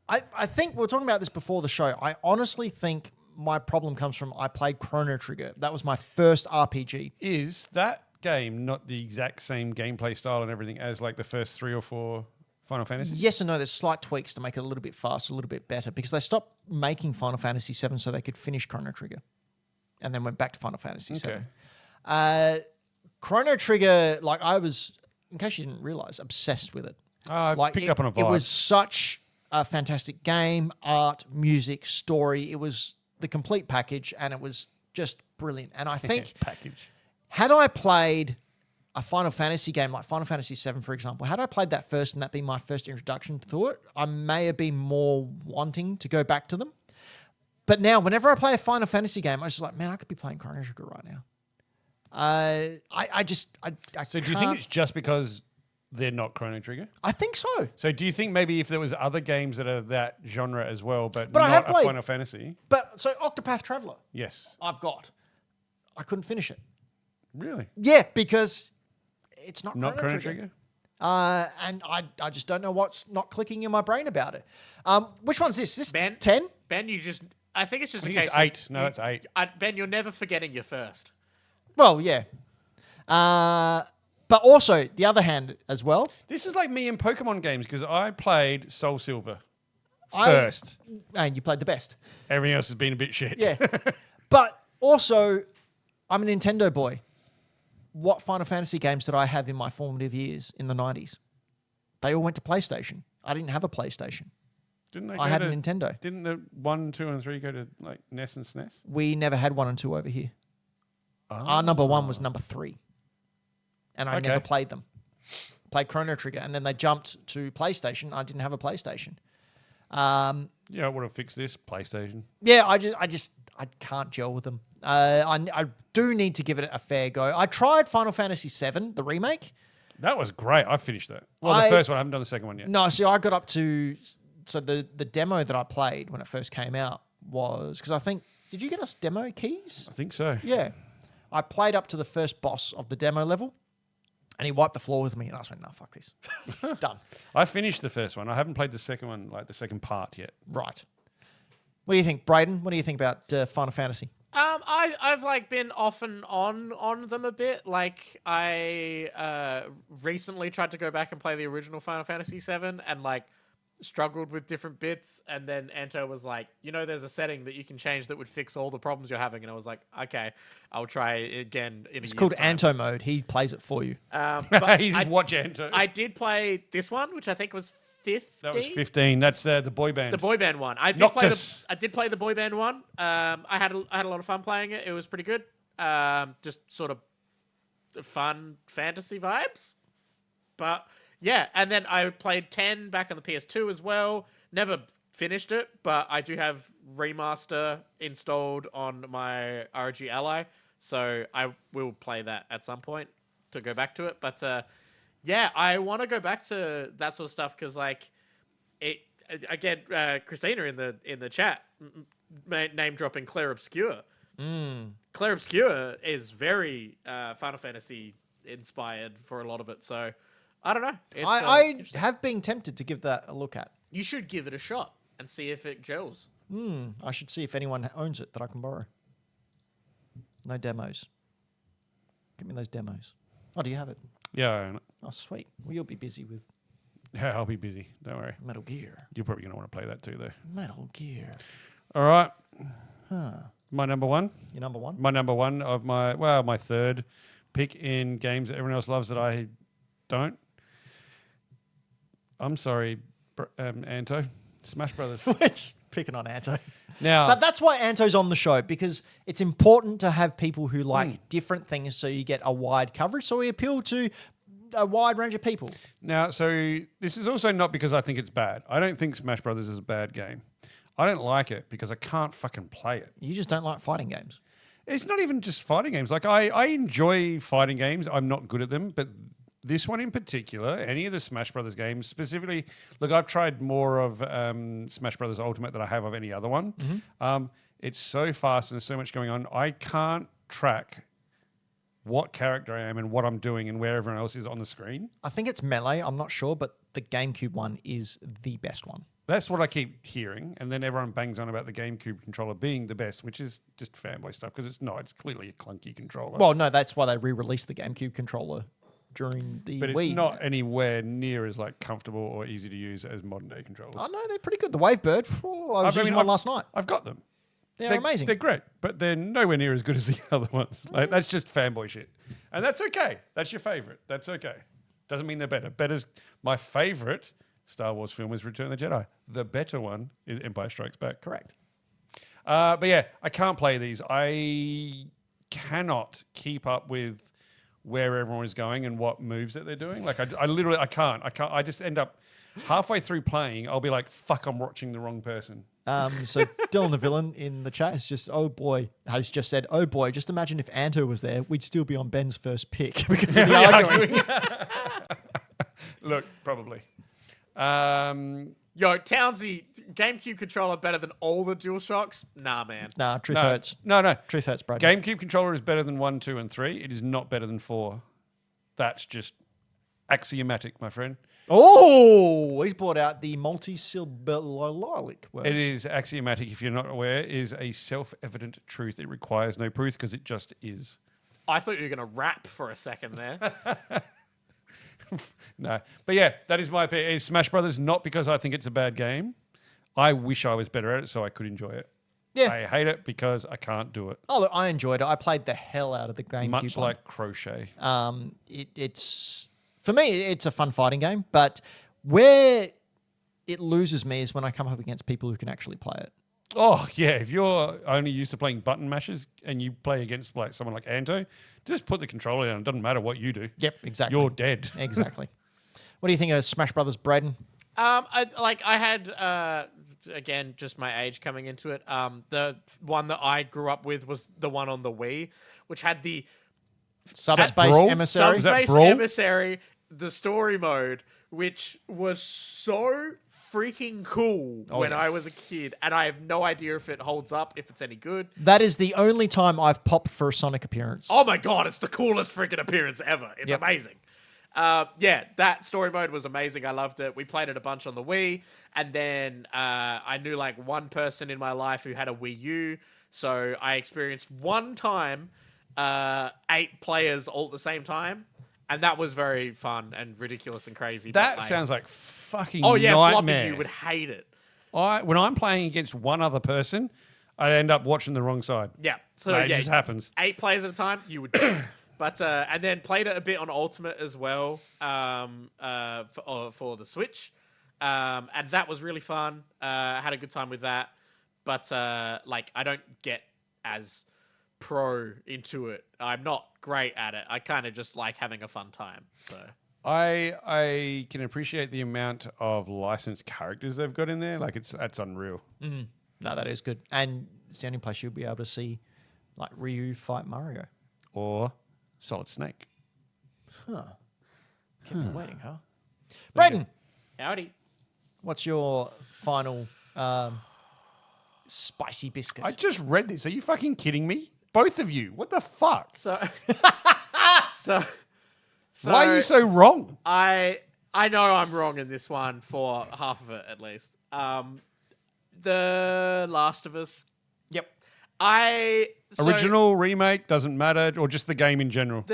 I think we were talking about this before the show. I honestly think my problem comes from I played Chrono Trigger. That was my first RPG. Is that game not the exact same gameplay style and everything as like the first 3 or 4 Final Fantasy? Yes and no. There's slight tweaks to make it a little bit faster, a little bit better, because they stopped making Final Fantasy VII so they could finish Chrono Trigger, and then went back to Final Fantasy VII. Chrono Trigger, like I was, in case you didn't realize, obsessed with it. I picked up on a vibe. It was such a fantastic game, art, music, story. It was the complete package, and it was just brilliant. And I think had I played a Final Fantasy game like Final Fantasy VII, for example, had I played that first and that be my first introduction to it, I may have been more wanting to go back to them. But now, whenever I play a Final Fantasy game, I was just like, man, I could be playing Chrono Trigger right now. So do you think it's just because they're not Chrono Trigger? I think so. So do you think maybe if there was other games that are that genre as well, but I have not a played- Final Fantasy? But so Octopath Traveler, Yes. I've got. I couldn't finish it. Really? Yeah, because it's not Not Chrono Chrono Trigger. Trigger? And I just don't know what's not clicking in my brain about it. Which one's this? This Ben? 10? Ben, I think it's just I a think case it's 8. of No, it's 8. Ben, you're never forgetting your first. Well, yeah. But also, the other hand as well. This is like me in Pokemon games because I played Soul Silver I- first. And you played the best. Everything else has been a bit shit. Yeah. But also, I'm a Nintendo boy. What Final Fantasy games did I have in my formative years in the 90s? They all went to PlayStation. I didn't have a PlayStation. Didn't they I go had to, a Nintendo. Didn't the 1, 2, and 3 go to like NES and SNES? We never had 1 and 2 over here. Our number 1 was number 3. And I never played them. Played Chrono Trigger. And then they jumped to PlayStation. I didn't have a PlayStation. Yeah, I would have fixed this PlayStation. Yeah, I can't gel with them. I do need to give it a fair go. I tried Final Fantasy VII, the remake. That was great. I finished that. Well, the first one. I haven't done the second one yet. No, see, I got up to... So the demo that I played when it first came out was... Because I think... Did you get us demo keys? I think so. Yeah. I played up to the first boss of the demo level, and he wiped the floor with me, and I just went, no, fuck this. Done. I finished the first one. I haven't played the second one, like the second part yet. Right. What do you think, Brayden? What do you think about Final Fantasy? I've like been off and on them a bit. Like I recently tried to go back and play the original Final Fantasy VII and like struggled with different bits, and then Anto was like, there's a setting that you can change that would fix all the problems you're having, and I was like, okay, I'll try again in It's a called year's time. Anto mode. He plays it for you. But You just watch Anto. I did play this one, which I think was 15. That was 15. That's the boy band. The boy band one. I did Noctis. play the boy band one. I had a lot of fun playing it. It was pretty good. Just sort of fun fantasy vibes. But yeah, and then I played 10 back on the PS2 as well. Never finished it, but I do have remaster installed on my ROG Ally, so I will play that at some point to go back to it. But yeah, I want to go back to that sort of stuff because, like, it again. Christina in the chat name dropping Claire Obscure. Claire Obscure is very Final Fantasy inspired for a lot of it. So I don't know. It's, I have been tempted to give that a look at. you should give it a shot and see if it gels. I should see if anyone owns it that I can borrow. No demos. Give me those demos. Oh, do you have it? Yeah, I own it. Oh, sweet. Well, you'll be busy with Yeah, I'll be busy. Don't worry. Metal Gear. You're probably going to want to play that too, though. Metal Gear. All right. Huh. My number one. Your number one? My number one of my third pick in games that everyone else loves that I don't. I'm sorry, Anto. Smash Brothers. We're just picking on Anto. Now, But that's why Anto's on the show, because it's important to have people who like different things so you get a wide coverage. So we appeal to a wide range of people. Now, so this is also not because I think it's bad. I don't think Smash Brothers is a bad game. I don't like it because I can't fucking play it. You just don't like fighting games. It's not even just fighting games. Like I enjoy fighting games. I'm not good at them, but this one in particular, any of the Smash Brothers games, specifically, look, I've tried more of Smash Brothers Ultimate than I have of any other one. It's so fast and there's so much going on. I can't track what character I am and what I'm doing and where everyone else is on the screen. I think it's Melee. I'm not sure, but the GameCube one is the best one. That's what I keep hearing. And then everyone bangs on about the GameCube controller being the best, which is just fanboy stuff because it's not. It's clearly a clunky controller. Well, no, that's why they re-released the GameCube controller during the But it's Wii. not anywhere near as like comfortable or easy to use as modern day controllers. Oh no, they're pretty good. The Wavebird, I was using one last night. I've got them. They're amazing. They're great, but they're nowhere near as good as the other ones. Like, that's just fanboy shit. And that's okay. That's your favorite. That's okay. Doesn't mean they're better. Better's my favorite Star Wars film is Return of the Jedi. The better one is Empire Strikes Back. Correct. But yeah, I can't play these. I cannot keep up with where everyone is going and what moves that they're doing. Like I literally, I can't. I just end up halfway through playing. I'll be like, fuck, I'm watching the wrong person. So Dylan the villain in the chat has just said, oh boy, just imagine if Anto was there, we'd still be on Ben's first pick because of the arguing. Look, probably. Yo, Townsy, GameCube controller better than all the DualShocks? Nah, man. Nah, truth hurts. No. Truth hurts, Brayden. GameCube controller is better than 1, 2, and 3. It is not better than 4. That's just axiomatic, my friend. Oh, he's brought out the multi-syllabic words. It is axiomatic, if you're not aware, is a self-evident truth. It requires no proof because it just is. I thought you were going to rap for a second there. No. But yeah, that is my opinion. Is Smash Brothers, not because I think it's a bad game. I wish I was better at it so I could enjoy it. Yeah. I hate it because I can't do it. Oh, look, I enjoyed it. I played the hell out of the GameCube Much one. like crochet. It's for me, it's a fun fighting game, but where it loses me is when I come up against people who can actually play it. Oh, yeah. If you're only used to playing button mashes and you play against like someone like Anto, just put the controller down. It doesn't matter what you do. Yep, exactly. You're dead. Exactly. What do you think of Smash Brothers, Brayden? I had again just my age coming into it. The one that I grew up with was the one on the Wii, which had the Subspace Brawl? Emissary? Is that Subspace Brawl? Emissary, the story mode, which was so freaking cool when I was a kid, and I have no idea if it holds up, if it's any good. That is the only time I've popped for a Sonic appearance. Oh my god, it's the coolest freaking appearance ever. It's Yep. amazing. Yeah, that story mode was amazing. I loved it. We played it a bunch on the Wii, and then I knew like one person in my life who had a Wii U, so I experienced one time 8 players all at the same time, and that was very fun and ridiculous and crazy. That but, like, sounds like fucking oh yeah, nightmare. Floppy, you would hate it. When I'm playing against one other person, I end up watching the wrong side. Yeah, so It yeah, just happens. 8 players at a time, you would do it. But and then played it a bit on Ultimate as well for the Switch, and that was really fun. Had a good time with that, but like I don't get as pro into it. I'm not great at it. I kind of just like having a fun time. So I can appreciate the amount of licensed characters they've got in there. Like that's unreal. No, that is good. And it's the only place you'll be able to see like Ryu fight Mario. Or Solid Snake. Keep me waiting, huh? Brayden, howdy. what's your final spicy biscuit? I just read this. Are you fucking kidding me? Both of you. What the fuck? So so Why are you so wrong? I know I'm wrong in this one for half of it at least. The Last of Us. Yep. Original, remake, doesn't matter, or just the game in general?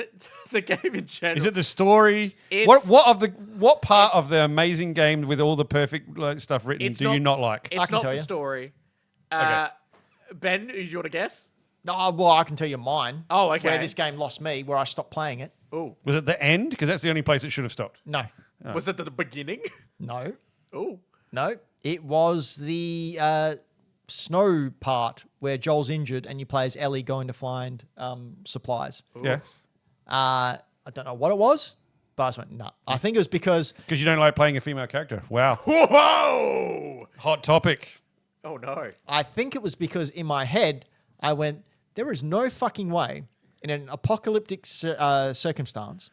The game in general. Is it the story? It's- What part of the amazing game with all the perfect stuff written It's do you not like? It's can not tell the you. story. Okay. Ben, do you want to guess? Oh, well, I can tell you mine. Oh, okay. Where this game lost me, where I stopped playing it. Oh, Was it the end? Because that's the only place it should have stopped. No. was it the beginning? No. Oh, No. It was the snow part where Joel's injured and you play as Ellie going to find supplies. Yes. I don't know what it was, but I just went, no. I think it was because Because you don't like playing a female character. Wow. whoa! Hot topic. Oh no! in my head, I went, there is no fucking way in an apocalyptic circumstance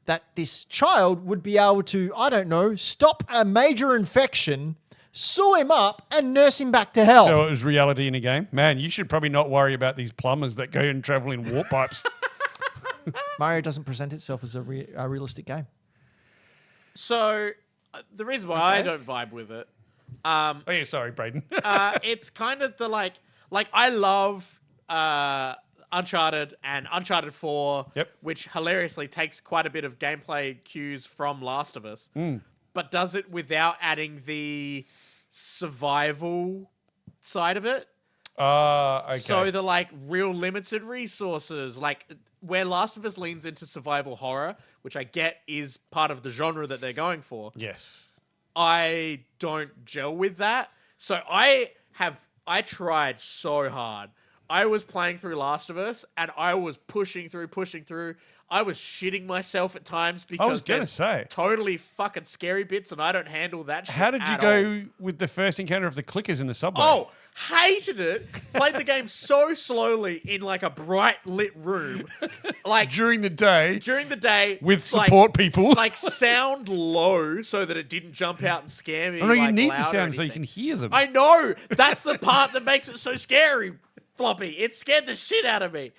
that this child would be able to, I don't know, stop a major infection, sew him up, and nurse him back to health. So it was reality in a game? Man, you should probably not worry about these plumbers that go and travel in warp pipes. Mario doesn't present itself as a realistic game. So the reason why I don't vibe with it, Oh yeah, sorry, Brayden. it's kind of the like I love Uncharted and Uncharted 4, Yep. which hilariously takes quite a bit of gameplay cues from Last of Us, but does it without adding the survival side of it. Okay. So the like real limited resources, like where Last of Us leans into survival horror, which I get is part of the genre that they're going for. Yes. I don't gel with that. So I tried so hard. I was playing through Last of Us and I was pushing through. I was shitting myself at times because I was going to say. totally fucking scary bits and I don't handle that shit. How did you at go all. with the first encounter of the clickers in the subway? Oh, hated it. Played the game so slowly in like a bright lit room. Like During the day with support people. like sound low so that it didn't jump out and scare me. Oh, no, you like, need the loud or sound so you anything. can hear them. I know. That's the part that makes it so scary, Floppy. It scared the shit out of me.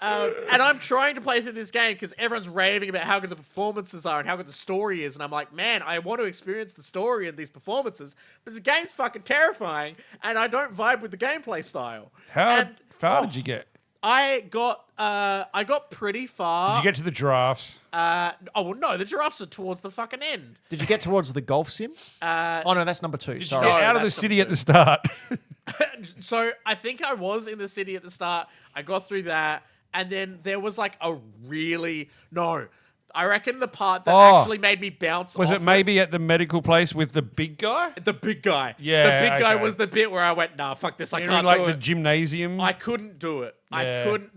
And I'm trying to play through this game because everyone's raving about how good the performances are and how good the story is. And I'm like, man, I want to experience the story and these performances. But this game's fucking terrifying and I don't vibe with the gameplay style. How And- far did you get? I got pretty far. Did you get to the giraffes? Well, no, the giraffes are towards the fucking end. Did you get towards the golf sim? Oh no, that's number 2. Did Sorry. you get No, out of the that's city at number the start? So I think I was in the city at the start. I got through that, and then there was like I reckon the part that actually made me bounce. Was off it maybe at the medical place with the big guy? the big guy? Yeah, the big guy okay. was the bit where I went, nah, fuck this, I You can't know, like do the it. gymnasium? I couldn't do it. Yeah. I couldn't.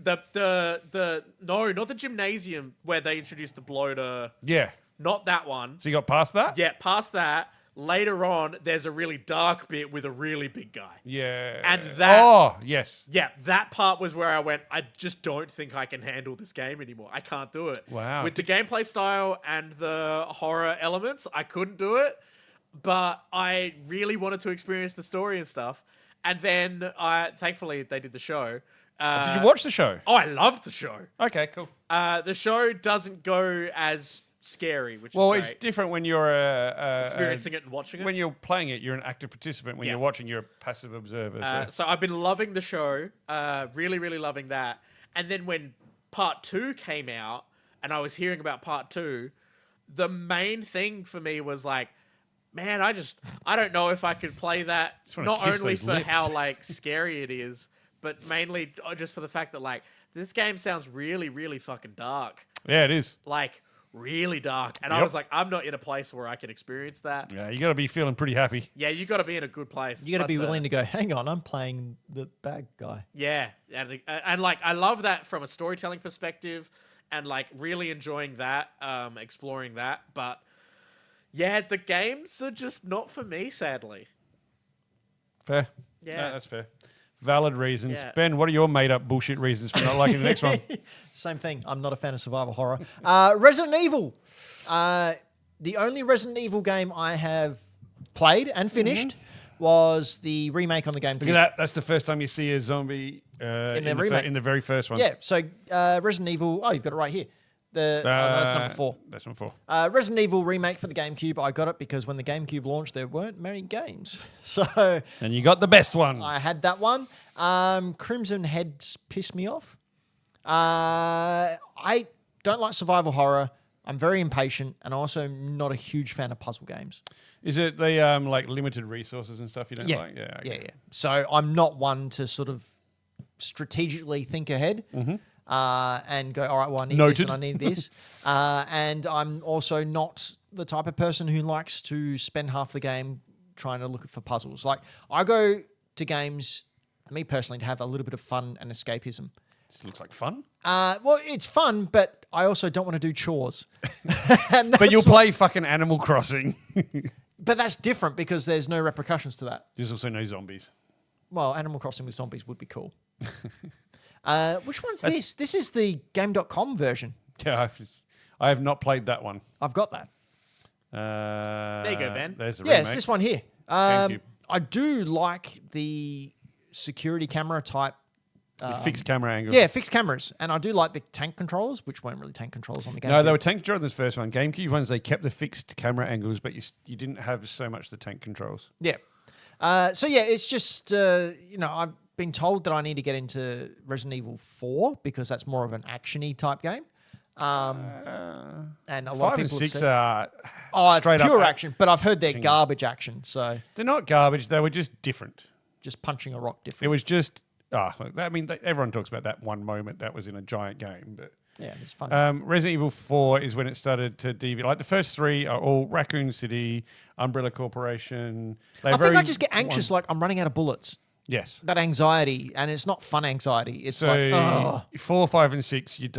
No, not the gymnasium where they introduced the bloater. Yeah. Not that one. So you got past that? Yeah, past that. Later on, there's a really dark bit with a really big guy. Yeah. And that- Oh, yes. Yeah, that part was where I went, I just don't think I can handle this game anymore. I can't do it. Wow. With the gameplay style and the horror elements, I couldn't do it. But I really wanted to experience the story and stuff. And then, thankfully, they did the show. Did you watch the show? Oh, I loved the show. Okay, cool. The show doesn't go as scary, which Well, is it's great. different when you're Experiencing it and watching it. When you're playing it, you're an active participant. When Yeah. you're watching, you're a passive observer. So. So I've been loving the show, really, really loving that. And then when part 2 came out, and I was hearing about part 2, the main thing for me was like, man, I don't know if I could play that. Just wanna Not kiss only those for lips. how like scary it is, but mainly just for the fact that like this game sounds really, really fucking dark. Yeah, it is. Like really dark. And I Yep. was like, I'm not in a place where I can experience that. Yeah, you got to be feeling pretty happy. Yeah, you got to be in a good place. You got to be But, willing to go, hang on, I'm playing the bad guy. Yeah, and like I love that from a storytelling perspective, and like really enjoying that, exploring that. But yeah, the games are just not for me, sadly. Fair. Yeah. No, that's fair. Valid reasons. Yeah. Ben, what are your made up bullshit reasons for not liking the next one? Same thing. I'm not a fan of survival horror. Resident Evil. The only Resident Evil game I have played and finished was the remake on the GameCube. Look at that. That's the first time you see a zombie in the remake. in the very first one. Yeah, so Resident Evil. Oh, you've got it right here. That's number 4. That's number 4. Resident Evil remake for the GameCube. I got it because when the GameCube launched, there weren't many games. So And you got the best one. I had that one. Crimson Heads pissed me off. I don't like survival horror. I'm very impatient, and also not a huge fan of puzzle games. Is it the like limited resources and stuff you don't like? Yeah. Okay. Yeah. So I'm not one to sort of strategically think ahead and go, all right, well, I need this Noted. and I need this. And I'm also not the type of person who likes to spend half the game trying to look for puzzles. Like, I go to games, me personally, to have a little bit of fun and escapism. This looks like fun. Well, it's fun, but I also don't want to do chores. But you'll play fucking Animal Crossing. But that's different because there's no repercussions to that. There's also no zombies. Well, Animal Crossing with zombies would be cool. Which one's this? This is the Game.com version. Yeah, I have not played that one. I've got that. There you go, Ben. There's the Yeah, remake. it's this one here. GameCube. I do like the security camera type. With fixed camera angles. Yeah, fixed cameras. And I do like the tank controls, which weren't really tank controls on the GameCube. No, they were tank controls in this first one. GameCube ones, they kept the fixed camera angles, but you didn't have so much the tank controls. Yeah. So yeah, it's just, been told that I need to get into Resident Evil 4 because that's more of an action-y type game. And a lot 5 of and people 6 have said, are it's straight pure up action, but I've heard they're action. garbage action, so They're not garbage. They were just different. just punching a rock It different. was just. Everyone talks about that one moment that was in a giant game, but. Yeah, it's fun. Resident Evil 4 is when it started to deviate. Like the first 3 are all Raccoon City, Umbrella Corporation. I think I just get anxious, like I'm running out of bullets. Yes. That anxiety, and it's not fun anxiety. It's So like, oh, 4, 5, and 6, you're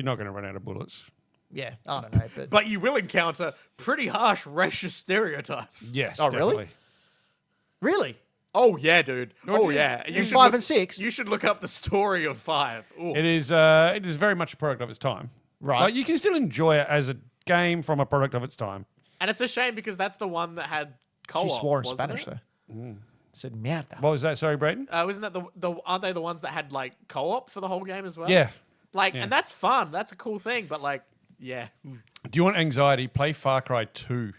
not going to run out of bullets. yeah, I don't know. But, But you will encounter pretty harsh racial stereotypes. Yes, Oh, really? definitely. really? Oh yeah, dude. Oh do you- yeah. In 5 and 6? You should look up the story of 5. Ooh. It is very much a product of its time. Right. Like, you can still enjoy it as a game from a product of its time. And it's a shame because that's the one that had co-op. She swore in wasn't Spanish, it? though. Said mierda. What was that? Sorry, Brayden? Wasn't that aren't they the ones that had like co-op for the whole game as well? Yeah. Like, Yeah. and that's fun. That's a cool thing. But like, yeah. Do you want anxiety? Play Far Cry 2.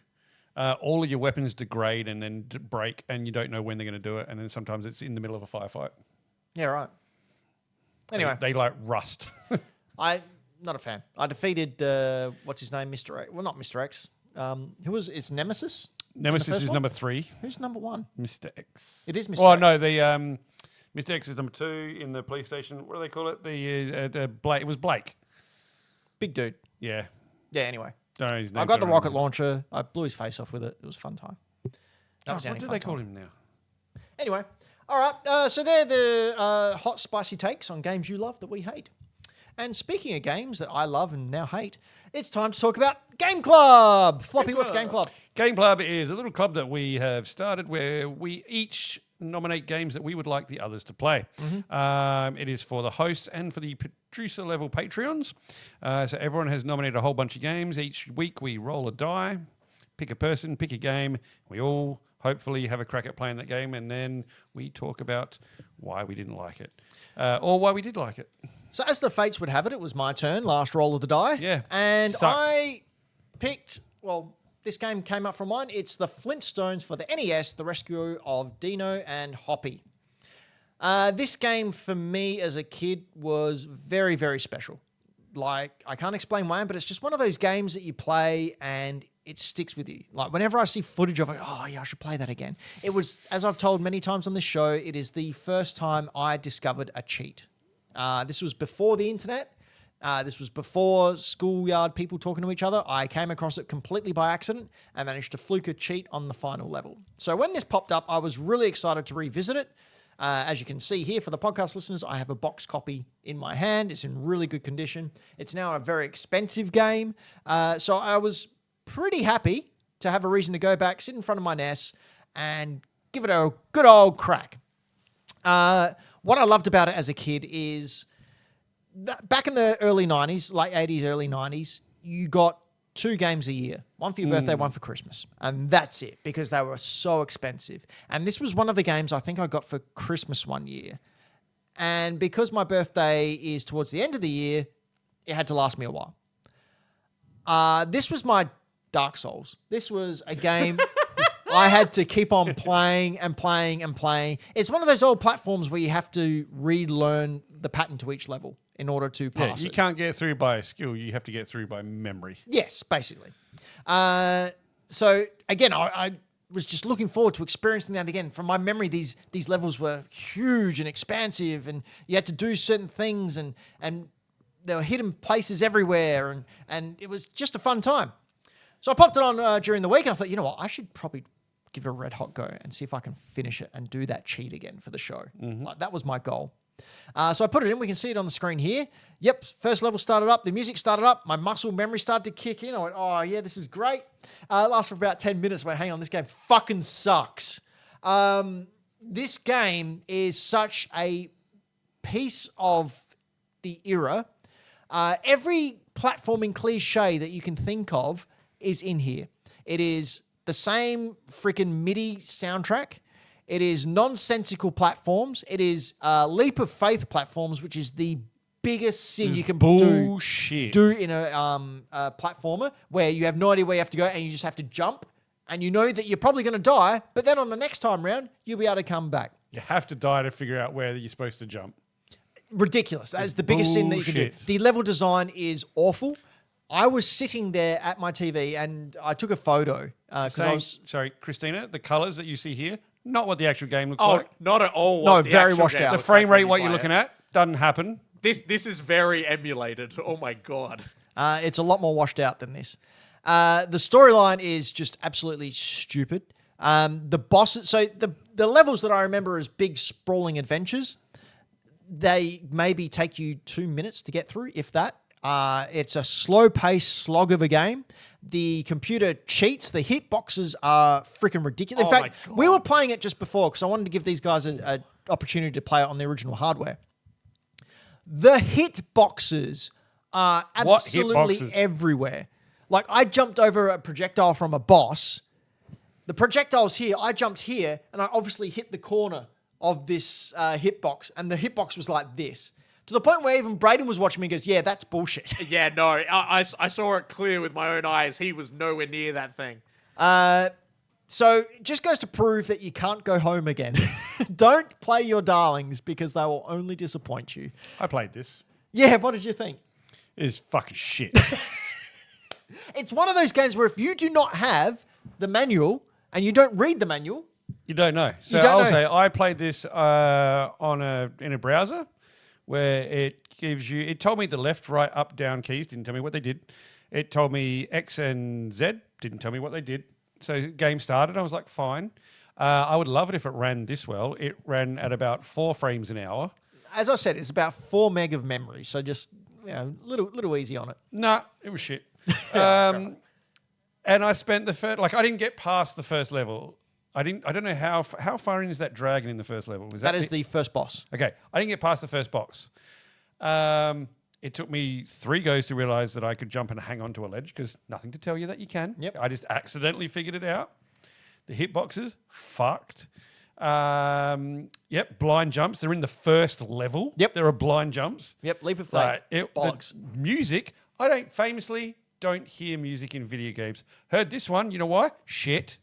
All of your weapons degrade and then break, and you don't know when they're going to do it. And then sometimes it's in the middle of a firefight. Yeah, right. Anyway, They like rust. I'm not a fan. I defeated, what's his name, Mr. X. Well, not Mr. X. Who was it's Nemesis? Nemesis first is one? number 3. Who's number 1? Mr. X. It is Mr. Oh, X. no, the Mr. X is number 2 in the police station. What do they call it? The Blake. It was Blake. Big dude. Yeah. Yeah, anyway. Don't know his name. I got the don't rocket remember. launcher. I blew his face off with it. It was a fun time. That Oh, was the what only do fun they time. call him now? Anyway, all right. So they're the hot, spicy takes on games you love that we hate. And speaking of games that I love and now hate, it's time to talk about Game Club. Floppy, what's Game Club? Game Club is a little club that we have started where we each nominate games that we would like the others to play. It is for the hosts and for the producer level Patreons. So everyone has nominated a whole bunch of games. Each week we roll a die, pick a person, pick a game. We all hopefully have a crack at playing that game, and then we talk about why we didn't like it or why we did like it. So as the fates would have it, it was my turn, last roll of the die. Yeah, And sucked. I picked, well, this game came up from mine. It's the Flintstones for the NES, The Rescue of Dino and Hoppy. This game for me as a kid was very, very special. Like, I can't explain why, but it's just one of those games that you play and it sticks with you. Like, whenever I see footage of it, oh, yeah, I should play that again. It was, as I've told many times on this show, it is the first time I discovered a cheat. This was before the internet. This was before schoolyard people talking to each other. I came across it completely by accident and managed to fluke a cheat on the final level. So when this popped up, I was really excited to revisit it. As you can see here, for the podcast listeners, I have a box copy in my hand. It's in really good condition. It's now a very expensive game. So I was pretty happy to have a reason to go back, sit in front of my NES, and give it a good old crack. What I loved about it as a kid is that back in the early 90s, late 80s, early 90s, you got 2 games a year. One for your birthday, one for Christmas. And that's it, because they were so expensive. And this was one of the games I think I got for Christmas one year. And because my birthday is towards the end of the year, it had to last me a while. This was my Dark Souls. This was a game I had to keep on playing and playing and playing. It's one of those old platforms where you have to relearn the pattern to each level in order to Yeah, pass you it. can't get through by skill. You have to get through by memory. Yes, basically. So again, I was just looking forward to experiencing that again. From my memory, these levels were huge and expansive, and you had to do certain things, and there were hidden places everywhere, and it was just a fun time. So I popped it on during the week, and I thought, you know what, I should probably give it a red hot go and see if I can finish it and do that cheat again for the show. Like, that was my goal. So I put it in. We can see it on the screen here. Yep, first level started up. The music started up. My muscle memory started to kick in. I went, oh, yeah, this is great. It lasted for about 10 minutes. I went, hang on, this game fucking sucks. This game is such a piece of the era. Every platforming cliche that you can think of is in here. It is the same freaking MIDI soundtrack. It is nonsensical platforms. It is leap of faith platforms, which is the biggest sin you can Bullshit. do in a platformer, where you have no idea where you have to go and you just have to jump and you know that you're probably going to die, but then on the next time round, you'll be able to come back. You have to die to figure out where you're supposed to jump. Ridiculous. That is the biggest sin that you can do. Bullshit. The level design is awful. I was sitting there at my TV and I took a photo because I was... Sorry, Christina, the colours that you see here, not what the actual game looks Oh, like. not at all. No, What the very actual washed game out. The looks frame like when rate, you what you're play looking it. at, doesn't happen. This is very emulated. Oh my god. It's a lot more washed out than this. The storyline is just absolutely stupid. The bosses... So the levels that I remember as big, sprawling adventures, they maybe take you 2 minutes to get through, if that. It's a slow-paced slog of a game. The computer cheats. The hitboxes are freaking ridiculous. In Oh fact, my God. we were playing it just before because I wanted to give these guys an opportunity to play it on the original hardware. The hitboxes are What absolutely hitboxes? everywhere. Like, I jumped over a projectile from a boss. The projectile's here. I jumped here, and I obviously hit the corner of this hitbox, and the hitbox was like this. To the point where even Brayden was watching me and goes, yeah, that's bullshit. Yeah, no, I saw it clear with my own eyes. He was nowhere near that thing. So it just goes to prove that you can't go home again. Don't play your darlings because they will only disappoint you. I played this. Yeah, what did you think? It's fucking shit. It's one of those games where if you do not have the manual and you don't read the manual, You don't know. So don't I'll know. say I played this in a browser where it gives you. It told me the left, right, up, down keys. Didn't tell me what they did. It told me X and Z. Didn't tell me what they did. So game started. I was like, fine. I would love it if it ran this well. It ran at about 4 frames an hour. as I said, it's about 4 meg of memory. So just, little easy on it. Nah, it was shit. And I spent the first, I didn't get past the first level. I don't know how far in is that dragon in the first level? That is the first boss. Okay, I didn't get past the first box. It took me 3 goes to realize that I could jump and hang onto a ledge because nothing to tell you that you can. Yep. I just accidentally figured it out. The hitboxes, fucked. Blind jumps. They're in the first level. Yep. There are blind jumps. Yep, leap of faith. Bollocks. The music, I famously don't hear music in video games. Heard this one, you know why? Shit.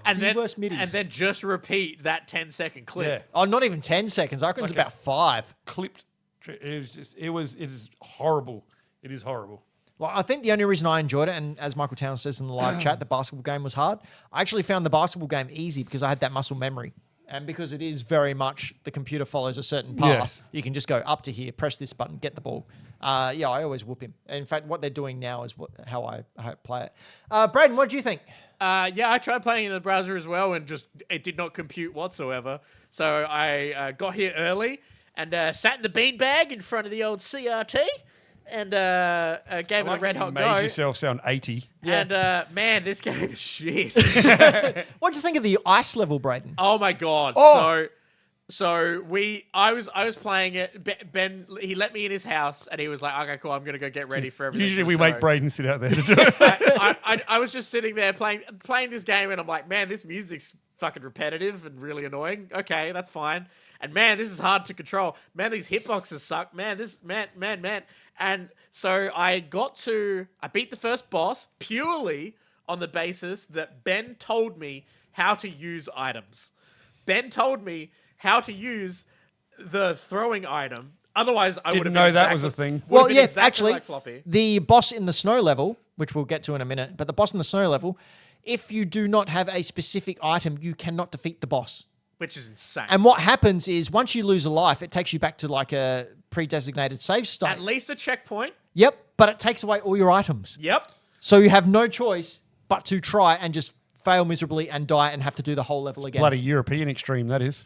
And then, worst middies. and then just repeat that 10-second clip. Yeah. Oh, not even 10 seconds. I reckon it's about 5. Clipped. It is horrible. It is horrible. Well, I think the only reason I enjoyed it, and as Michael Towns says in the live chat, the basketball game was hard. I actually found the basketball game easy because I had that muscle memory. And because it is very much the computer follows a certain path, Yes. you can just go up to here, press this button, get the ball. I always whoop him. In fact, what they're doing now is how I play it. Brayden, what do you think? I tried playing in the browser as well, and it did not compute whatsoever. So I got here early and sat in the beanbag in front of the old CRT and gave it a red hot made go. yourself sound 80. And man, this game is shit. What do you think of the ice level, Brayden? Oh my god! Oh. So I was playing it. Ben, he let me in his house, and he was like, "Okay, cool. I'm gonna go get ready for everything." Usually for we the make show." Brayden sit out there to do it. I was just sitting there playing this game, and I'm like, man, this music's fucking repetitive and really annoying. Okay, that's fine. And man, this is hard to control. Man, these hitboxes suck. Man, man. And so I beat the first boss purely on the basis that Ben told me how to use items. Ben told me how to use the throwing item. Otherwise, I would have Didn't been know that exactly, was a thing. would have Well, been yes, exactly actually, like Floppy. the boss in the snow level, which we'll get to in a minute, but the boss in the snow level, if you do not have a specific item, you cannot defeat the boss. Which is insane. And what happens is once you lose a life, it takes you back to like a pre-designated save state. At least a checkpoint. Yep, but it takes away all your items. Yep. So you have no choice but to try and just fail miserably and die and have to do the whole level again. Bloody European extreme, that is.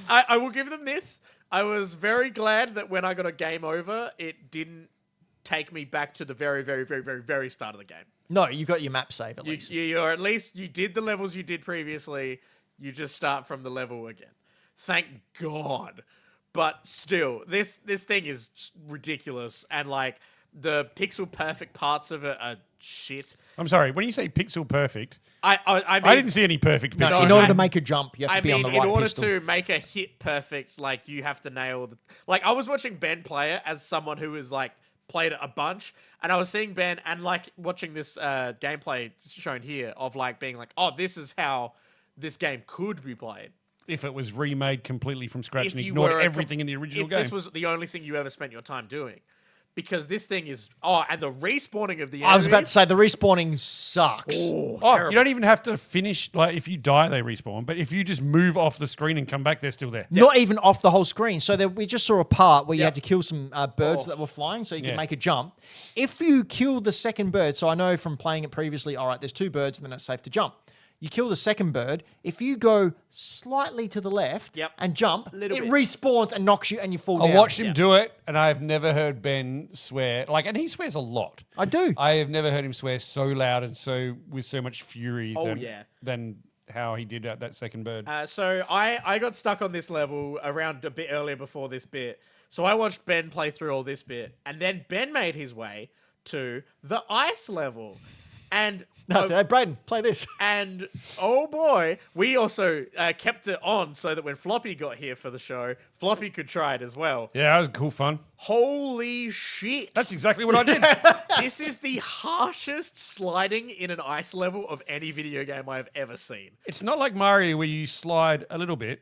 I will give them this. I was very glad that when I got a game over, it didn't take me back to the very, very, very, very, very start of the game. No, you got your map save at least. Or at least you did the levels you did previously. You just start from the level again. Thank God. But still, this thing is ridiculous, and like the pixel perfect parts of it are shit. I'm sorry, when you say pixel perfect, I mean, I didn't see any perfect No, pixels. in order to make a jump, you have to I be mean, on the right in order pistol. to make a hit perfect, like you have to nail the. Like I was watching Ben play it as someone who is like played it a bunch, and I was seeing Ben and like watching this gameplay shown here of like being like, oh, this is how this game could be played. If it was remade completely from scratch If and you ignored were everything in the original game. This was the only thing you ever spent your time doing. Because this thing is... Oh, and the respawning of the enemies... I was about to say the respawning sucks. Oh, Oh, you don't even have to finish, like, if you die, they respawn. But if you just move off the screen and come back, they're still there. Not even off the whole screen. So we just saw a part where you Yep. had to kill some birds that were flying so you could make a jump. If you kill the second bird, so I know from playing it previously, all right, there's 2 birds and then it's safe to jump. You kill the second bird. If you go slightly to the left and jump, it bit. respawns and knocks you and you fall down. I watched him do it, and I've never heard Ben swear. Like, and he swears a lot. I do. I have never heard him swear so loud and so with so much fury than how he did at that second bird. So I got stuck on this level around a bit earlier before this bit. So I watched Ben play through all this bit. And then Ben made his way to the ice level. And... So, hey, Brayden, play this. And oh boy, we also kept it on so that when Floppy got here for the show, Floppy could try it as well. Yeah, that was cool fun. Holy shit. That's exactly what I did. This is the harshest sliding in an ice level of any video game I've ever seen. It's not like Mario where you slide a little bit.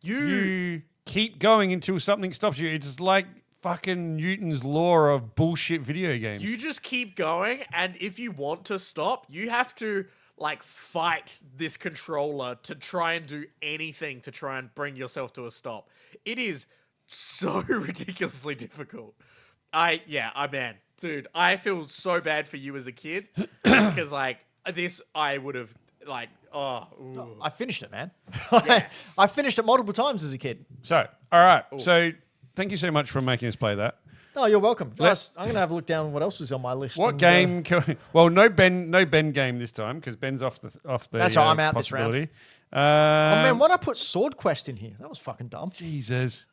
You keep going until something stops you. It's like fucking Newton's law of bullshit video games. You just keep going, and if you want to stop, you have to like fight this controller to try and do anything to try and bring yourself to a stop. It is so ridiculously difficult. Man, dude, I feel so bad for you as a kid because like this, I would have like, ooh. I finished it, man. Yeah. I finished it multiple times as a kid. So, all right. So, thank you so much for making us play that. Oh, you're welcome. Guys, I'm going to have a look down what else was on my list. What game? Well, no Ben game this time because Ben's off the. That's right, I'm out this round. possibility. Oh, man, why'd I put Sword Quest in here? That was fucking dumb. Jesus.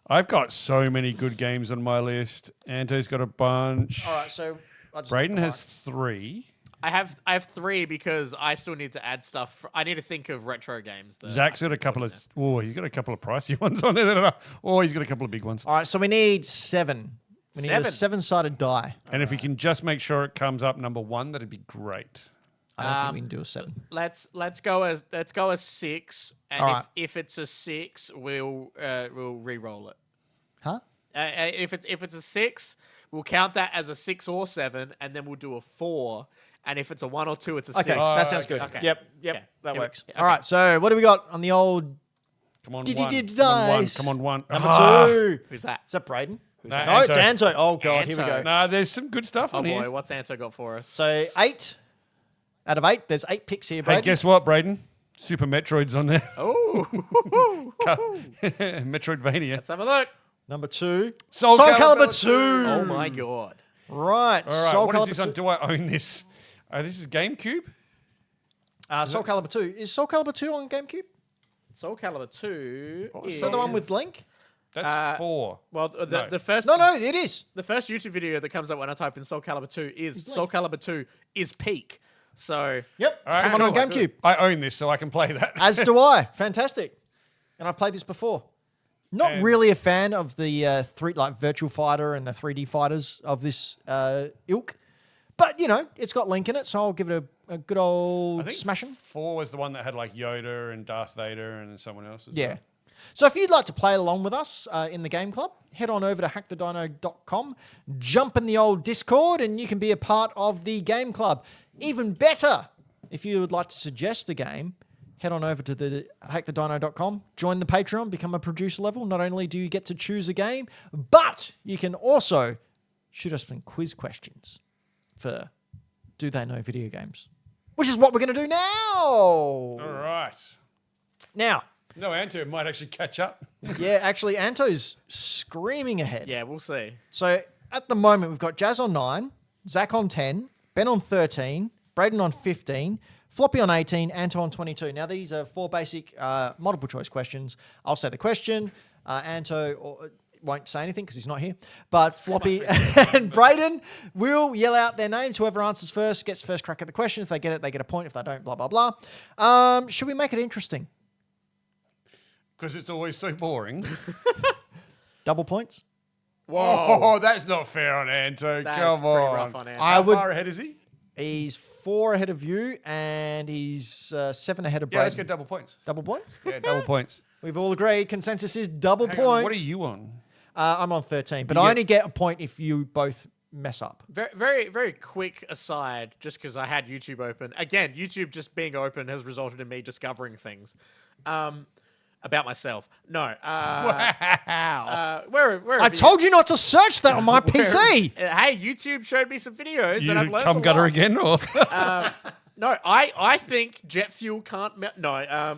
I've got so many good games on my list. Anto's got a bunch. All right, so... Brayden has 3. I have 3 because I still need to add stuff. I need to think of retro games. Zach's got a couple of... Oh, he's got a couple of pricey ones on there. Oh, he's got a couple of big ones. All right, so we need 7. We need a 7-sided die. And if we can just make sure it comes up number 1, that'd be great. I don't think we can do a 7. Let's go as 6, and All right. if it's a 6, we'll re-roll it. Huh? If it's a 6, we'll count that as a 6 or 7, and then we'll do a 4. And if it's a 1 or 2, it's a 6. Okay, that sounds good. Okay. Yep, Okay. that Yeah, works. okay. All right, so what do we got on the old... Come on, Did 1. you Come on, 1. dice? Come on, 1. Number 2. Who's that? Is that Brayden? that? No, it's Anto. Anto. Oh, God, here we Anto. go. Nah, there's some good stuff Oh on boy, here. what's Anto got for us? So 8 out of 8. There's 8 picks here, Brayden. Hey, guess what, Brayden? Super Metroid's on there. Oh, Metroidvania. let's have a look. Number 2. Soul Calibur 2. Oh my god. Right. All right, Soul what is Calibur this 2. on? Do I own this? This is GameCube? Soul Calibur 2. Is Soul Calibur 2 on GameCube? Soul Calibur 2 Is that the one with Link? That's 4. Well, No. the first No, it is. the first YouTube video that comes up when I type in Soul Calibur 2 is Soul Calibur 2 is peak. So Yep. All right, Someone on cool. GameCube. I own this, so I can play that. As do I. Fantastic. And I've played this before. Not And- really a fan of the Virtual Fighter and the 3D fighters of this ilk. But, you know, it's got Link in it, so I'll give it a good I old think smashing. 4 was the one that had like Yoda and Darth Vader and someone else. as Yeah. well. So if you'd like to play along with us in the game club, head on over to hackthedino.com, jump in the old Discord, and you can be a part of the game club. Even better, if you would like to suggest a game, head on over to the hackthedino.com, join the Patreon, become a producer level. Not only do you get to choose a game, but you can also shoot us some quiz questions for Do They Know Video Games? Which is what we're going to do now. All right. Now, No, Anto might actually catch up. yeah, actually, Anto's screaming ahead. yeah, we'll see. So at the moment, we've got Jazz on 9, Zach on 10, Ben on 13, Brayden on 15, Floppy on 18, Anto on 22. Now, these are 4 basic multiple choice questions. I'll say the question. Anto won't say anything because he's not here. But Floppy and Brayden will yell out their names. Whoever answers first gets first crack at the question. If they get it, they get a point. If they don't, blah, blah, blah. Should we make it interesting? Because it's always so boring. Double points? Whoa. Oh, that's not fair on Anto. That's Come pretty on. rough on Anto. I How would. far ahead is he? He's 4 ahead of you, and he's 7 ahead of Brayden. Yeah, let's get double points. Double points? Yeah, double points. We've all agreed. Consensus is double Hang on, points. what are you on? I'm on 13, but You I get- only get a point if you both mess up. Very, very, very quick aside, just because I had YouTube open. Again, YouTube just being open has resulted in me discovering things about myself. No. Wow. Where I told you not to search that on my PC. Hey, YouTube showed me some videos You and I've learned cum a gutter lot. again, or No, I think jet fuel can't melt. No.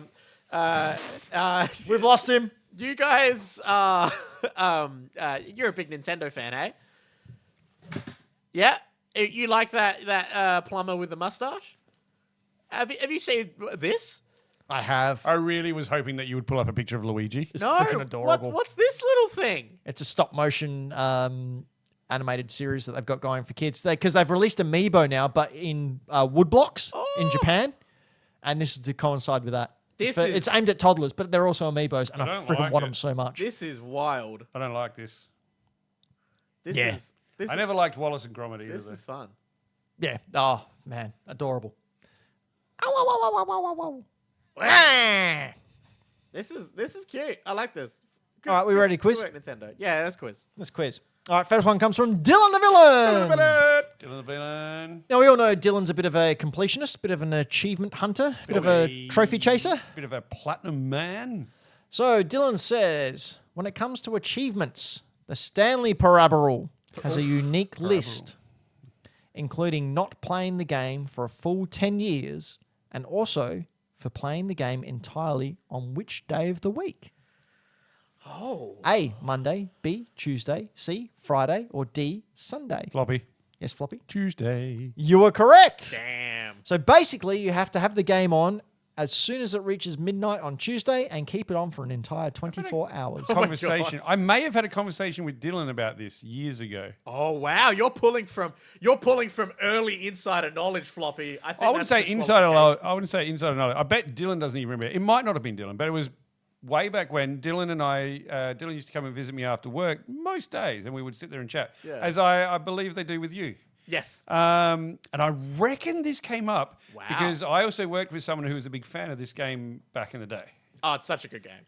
We've lost him. You guys are. You're a big Nintendo fan, eh? Yeah? You like that plumber with the mustache? Have you seen this? I have. I really was hoping that you would pull up a picture of Luigi. It's No. freaking adorable. What's this little thing? It's a stop motion animated series that they've got going for kids. Because they've released Amiibo now, but in wood blocks in Japan. And this is to coincide with that. It's aimed at toddlers, but they're also Amiibos, and I don't freaking like want it. them so much. This is wild. I don't like this. This Yeah. is. This I is, never liked Wallace and Gromit either. This though. is fun. Yeah. Oh, man. Adorable. Ow, ow, ow, ow, ow, ow, ow. Wow. Ah. This is cute. I like this. Good, All right, we ready to quiz? Good work, Nintendo. Yeah, that's quiz. Let's quiz. All right, first one comes from Dylan the Villain. Dylan the Villain. Now, we all know Dylan's a bit of a completionist, a bit of an achievement hunter, a bit of a trophy chaser. Bit of a platinum man. So Dylan says, when it comes to achievements, the Stanley Parable has a unique list, including not playing the game for a full 10 years and also for playing the game entirely on which day of the week? Oh. A, Monday, B, Tuesday, C, Friday, or D, Sunday? Floppy. Yes, Floppy? Tuesday. You are correct. Damn. So basically, you have to have the game on as soon as it reaches midnight on Tuesday and keep it on for an entire 24 hours. Conversation. God. I may have had a conversation with Dylan about this years ago. Oh wow, you're pulling from early insider knowledge, Floppy. I think I wouldn't that's say insider disqualification. knowledge. I wouldn't say insider knowledge. I bet Dylan doesn't even remember. It might not have been Dylan, but it was way back when Dylan and Dylan used to come and visit me after work most days, and we would sit there and chat, Yeah. as I believe they do with you. Yes. And I reckon this came up Wow. because I also worked with someone who was a big fan of this game back in the day. Oh, it's such a good game.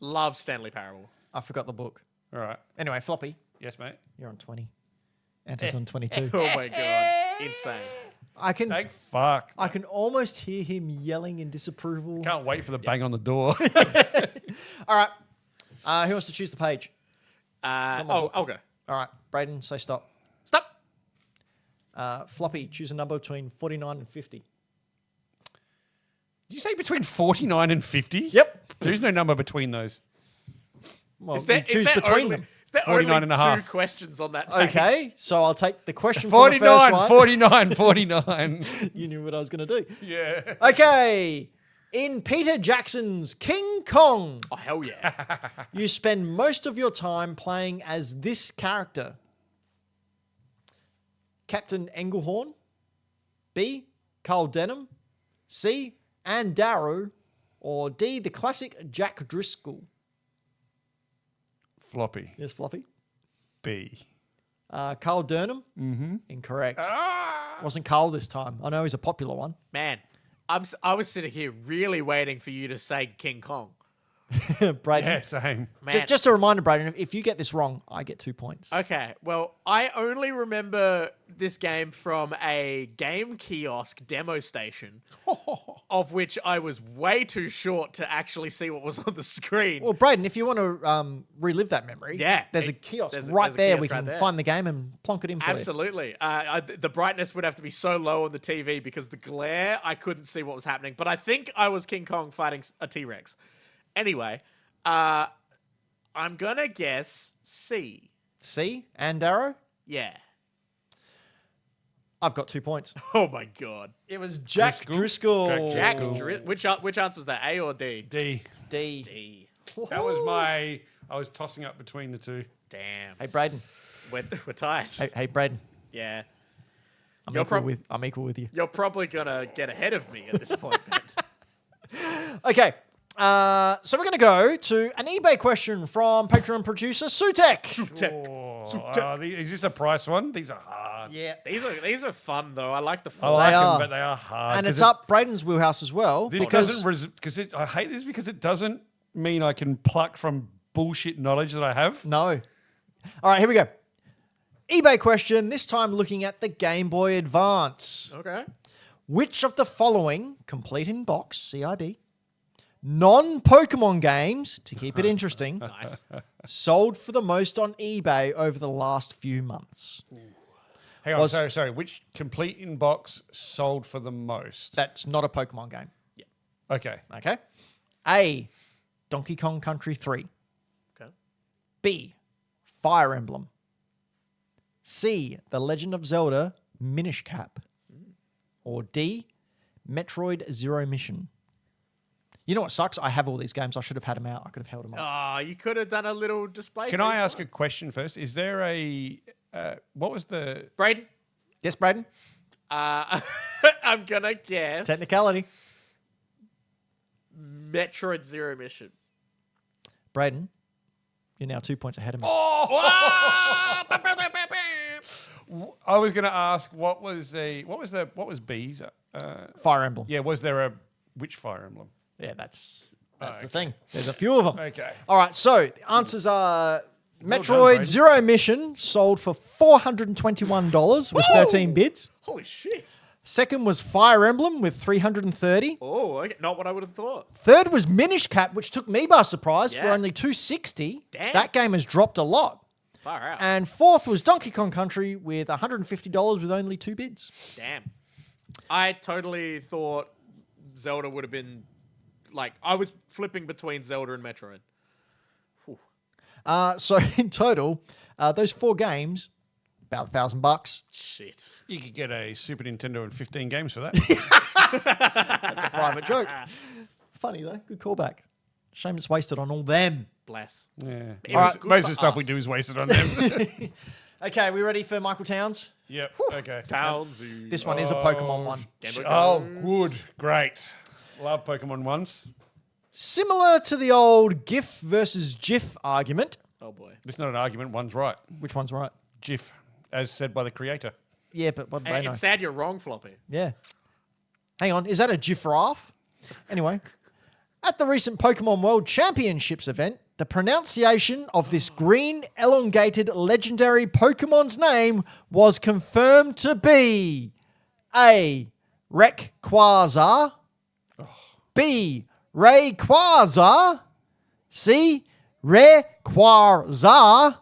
Love Stanley Parable. I forgot the book. All right. Anyway, Floppy, Yes, mate. you're on 20. Anto's on 22. Oh my god, insane. I can Fuck. I can almost hear him yelling in disapproval. Can't wait for the bang on the door. All right. Who wants to choose the page? I'll go. All right. Brayden, say stop. Stop. Floppy, choose a number between 49 and 50. Did you say between 49 and 50? Yep. There's no number between those. Well, Is there, you choose is there between only, them. Is there 49 only and a two half. questions on that page? Okay, so I'll take the question from the first 49, one. 49, 49. You knew what I was going to do. Yeah. Okay. In Peter Jackson's King Kong, Oh, hell yeah. you spend most of your time playing as this character. Captain Englehorn. B, Carl Denham. C, Anne Darrow. Or D, the classic Jack Driscoll. Floppy. Yes, Floppy. B. Carl Denham. Mm-hmm. Incorrect. Ah! Wasn't Carl this time. I know he's a popular one. Man, I was sitting here really waiting for you to say King Kong. Brayden. Yeah, same. Man. Just a reminder, Brayden, if you get this wrong, I get 2 points. Okay, well, I only remember this game from a game kiosk demo station, of which I was way too short to actually see what was on the screen. Well, Brayden, if you want to relive that memory, Yeah, there's a kiosk there's right a there. kiosk We right can there. find the game and plonk it in for you. Absolutely. The brightness would have to be so low on the TV because the glare, I couldn't see what was happening. But I think I was King Kong fighting a T-Rex. Anyway, I'm going to guess C. C, Anne Darrow. Yeah. I've got 2 points. Oh, my God. It was Jack Driscoll. Driscoll. Jack Which answer was that, A or D? D. D. D. That was I was tossing up between the two. Damn. Hey, Brayden. We're tied. Hey, Brayden. Yeah. I'm You're equal with you. You're probably going to get ahead of me at this point, Ben. Okay. So we're going to go to an eBay question from Patreon producer Sutek. Tech. Is this a price one? These are hard. Yeah. These are fun though. I like the I fun. like They them, are. but they are hard. And 'cause it's up Brayden's wheelhouse as well. This because doesn't I hate this because it doesn't mean I can pluck from bullshit knowledge that I have. No. All right, here we go. eBay question, this time looking at the Game Boy Advance. Okay. Which of the following, complete in box, CIB, non-Pokemon games, to keep it interesting, Nice. sold for the most on eBay over the last few months? Hang on, Was- sorry. Which complete in box sold for the most? That's not a Pokemon game. Okay. Okay. A, Donkey Kong Country 3. Okay. B, Fire Emblem. C, The Legend of Zelda Minish Cap. Or D, Metroid Zero Mission. You know what sucks? I have all these games. I should have had them out. I could have held them up. Oh, you could have done a little display. Can for I each ask one. a question first? Is there a what was the Brayden? Yes, Brayden? I'm gonna guess Technicality. Metroid Zero Mission. Brayden, you're now 2 points ahead of me. Ah! Bam, bam, bam, bam, bam. I was going to ask what was B's? Fire Emblem. Yeah, was there a which Fire Emblem? Yeah, that's okay. the thing. There's a few of them. Okay. All right, so the answers are Well Metroid done, Brayden. Zero Mission sold for $421 with 13 bids. Holy shit! Second was Fire Emblem with 330. Oh, okay. Not what I would have thought. Third was Minish Cap, which took me by surprise for Yeah. only 260. Damn. That game has dropped a lot. Far out. And fourth was Donkey Kong Country with $150 with only 2 bids. Damn. I totally thought Zelda would have been like I was flipping between Zelda and Metroid. So in total, those 4 games, about $1,000. Shit. You could get a Super Nintendo and 15 games for that. That's a private joke. Funny though, good callback. Shame it's wasted on all them. Bless. Yeah. It was good Most of for the stuff we us. do is wasted on them. Okay, we ready for Michael Towns? Yep. Okay. Townsy. This one is a Pokemon one. Game Boy Oh, Color. good. Great. Love Pokemon ones. Similar to the old GIF versus GIF argument. Oh boy. It's not an argument. One's right. Which one's right? GIF, as said by the creator. Yeah, but what do they And know? it's sad you're wrong, Floppy. Yeah. Hang on, is that a giraffe? Anyway, at the recent Pokemon World Championships event, the pronunciation of this green, elongated, legendary Pokemon's name was confirmed to be A. Rayquaza, B. Rayquaza, C. Rayquaza,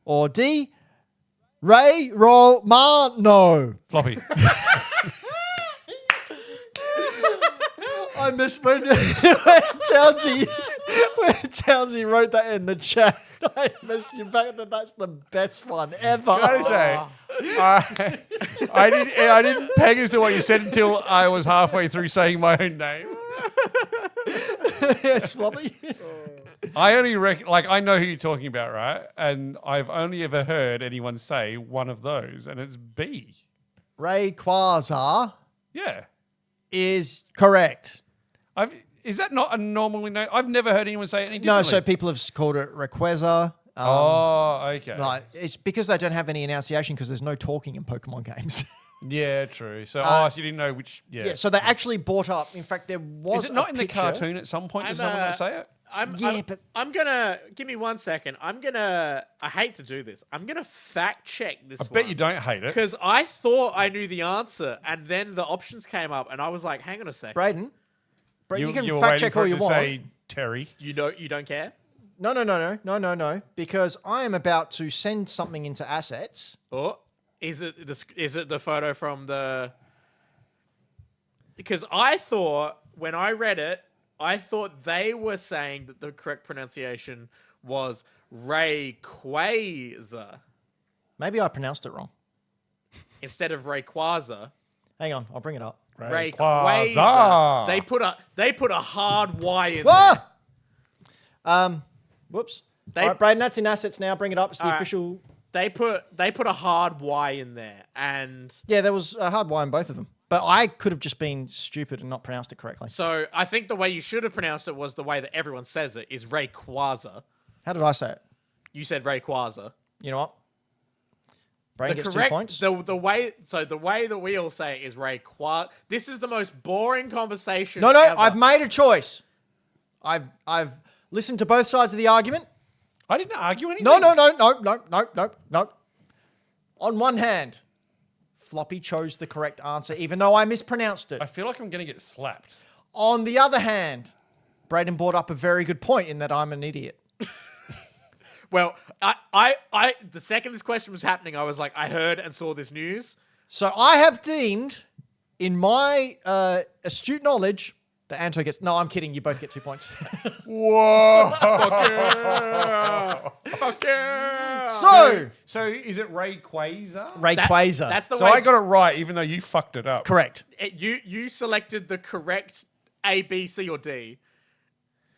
or D. Ray Romano. Floppy. I missed when Townsy wrote that in the chat. I missed you back that that's the best one ever. Can I say, I didn't peg as to what you said until I was halfway through saying my own name. Yes, Floppy. I only I know who you're talking about, right? And I've only ever heard anyone say one of those, and it's B. Rayquaza Yeah. is correct. Is that not a normally known? I've never heard anyone say it any No, differently. so people have called it Rayquaza. Okay. Like, it's because they don't have any enunciation because there's no talking in Pokemon games. Yeah, true. So, so you didn't know which. Yeah. Yeah, so they actually brought up. In fact, there was. Is it not a in the picture. cartoon at some point? Does someone not say it? I'm gonna give me 1 second. I hate to do this. I'm gonna fact check this. I bet you don't hate it. Because I thought I knew the answer, and then the options came up, and I was like, "Hang on a second, Brayden, you can were fact waiting check for all it you to want. say Terry. you don't care." No. Because I am about to send something into assets. Oh, is it the photo from the? Because I thought when I read it, I thought they were saying that the correct pronunciation was Rayquaza Maybe I pronounced it wrong. instead of Rayquaza. Hang on, I'll bring it up. Rayquaza. They put a hard Y in Whoa! there. Whoops. They- All right, Brayden, that's in assets now. Bring it up. It's the All right. official. They put a hard Y in there, and Yeah, there was a hard Y in both of them. But I could have just been stupid and not pronounced it correctly. so I think the way you should have pronounced it was the way that everyone says it is Rayquaza. How did I say it? You said Rayquaza. You know what? Brayden gets 2 points. The way that we all say it is Rayquaza. This is the most boring conversation. No, ever. I've made a choice. I've listened to both sides of the argument. I didn't argue anything. No. On one hand, Floppy chose the correct answer, even though I mispronounced it. I feel like I'm going to get slapped. On the other hand, Brayden brought up a very good point in that I'm an idiot. Well, I the second this question was happening, I was like, I heard and saw this news. So I have deemed, in my astute knowledge, that Anto gets... No, I'm kidding. You both get 2 points. Whoa. Fuck yeah! So is it Rayquaza? Rayquaza. That's the So way. I got it right, even though you fucked it up. correct. You selected the correct A, B, C, or D.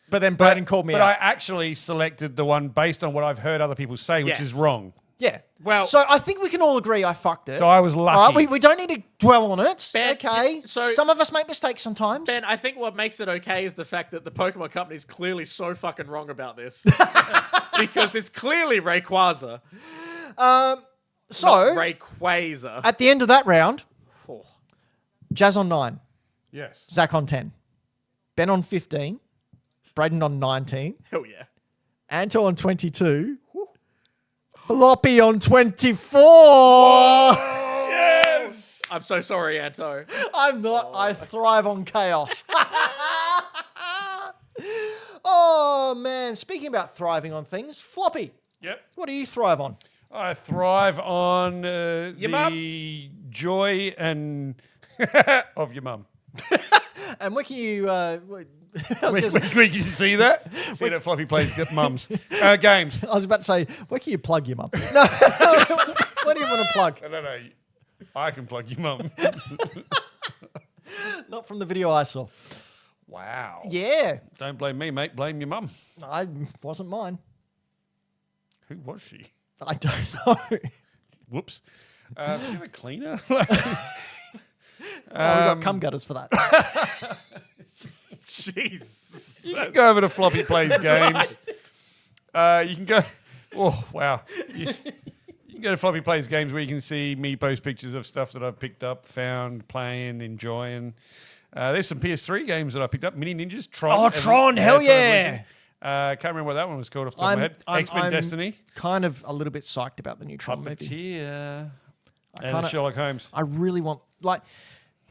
But then Brayden called me But out. I actually selected the one based on what I've heard other people say, which Yes. is wrong. Yeah. Well- so I think we can all agree I fucked it. So I was lucky. All right, we don't need to dwell on it. Ben, okay. so- some of us make mistakes sometimes. Ben, I think what makes it okay is the fact that the Pokemon Company is clearly so fucking wrong about this. Because it's clearly Rayquaza, So not Rayquaza. at the end of that round, Oh. Jazz on 9, Yes. Zach on 10, Ben on 15, Brayden on 19, Hell yeah. Anto on 22, Floppy on 24. Yes. I'm so sorry, Anto. I'm not. I thrive on chaos. Oh, man. Speaking about thriving on things, Floppy, Yep. what do you thrive on? I thrive on Your the joy and of your mum. And where can you... I was gonna say- Can you see that? See that Floppy plays mums. Games. I was about to say, where can you plug your mum? No. What do you want to plug? No. I can plug your mum. Not from the video I saw. Wow. Yeah. Don't blame me, mate. Blame your mum. I wasn't mine. Who was she? I don't know. Whoops. Do you have a cleaner? We got cum gutters for that. Jeez. You can go over to Floppy Plays Games. You can go... Oh, wow. You can go to Floppy Plays Games where you can see me post pictures of stuff that I've picked up, found, playing, enjoying. There's some PS3 games that I picked up. Mini Ninjas, Tron. Oh, Tron, hell yeah. Can't remember what that one was called off the top of my head. X-Men Destiny. Kind of a little bit psyched about the new Tron movie. Puppeteer. And kinda- Sherlock Holmes. I really want, like,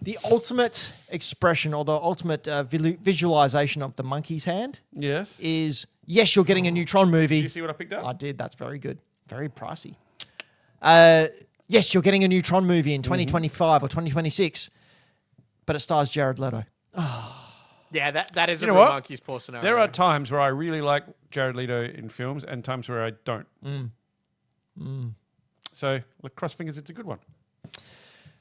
the ultimate expression or the ultimate visualization of the monkey's hand Yes. is, yes, you're getting a new Tron movie. Did you see what I picked up? I did. That's very good. Very pricey. Yes, you're getting a new Tron movie in 2025 or 2026, but it stars Jared Leto. Yeah, that is You a know real what? monkey's paw scenario. There are times where I really like Jared Leto in films and times where I don't. So, look, cross fingers, it's a good one.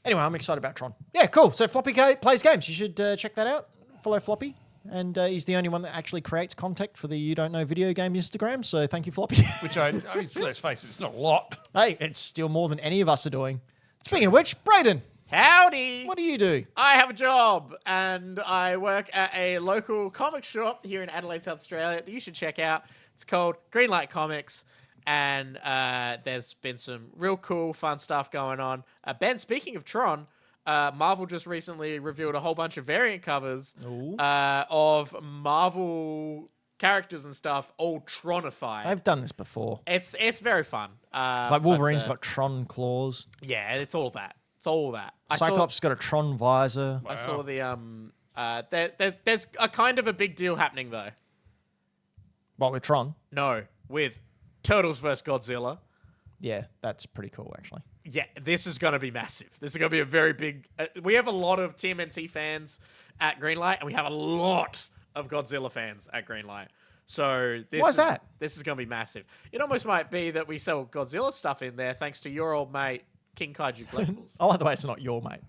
Anyway, I'm excited about Tron. Yeah, cool. So Floppy plays games. You should check that out. Follow Floppy. And he's the only one that actually creates content for the You Don't Know video game Instagram. So thank you, Floppy. Which I mean, let's face it, it's not a lot. Hey, it's still more than any of us are doing. Speaking of which, Brayden, Howdy. what do you do? I have a job, and I work at a local comic shop here in Adelaide, South Australia, that you should check out. It's called Greenlight Comics, and there's been some real cool, fun stuff going on. Ben, speaking of Tron, Marvel just recently revealed a whole bunch of variant covers of Marvel characters and stuff, all Tronified. I've done this before. It's very fun. Like Wolverine's got Tron claws. Yeah, it's all that. It's all that. Cyclops got a Tron visor. I saw the there's a kind of a big deal happening though. What, with Tron? No, with Turtles vs Godzilla. Yeah, that's pretty cool, actually. Yeah, this is going to be massive. This is going to be a very big... we have a lot of TMNT fans at Greenlight, and we have a lot of Godzilla fans at Greenlight. So this Why is that? This is going to be massive. It almost might be that we sell Godzilla stuff in there thanks to your old mate, King Kaiju Collectibles. I like the way it's not your mate.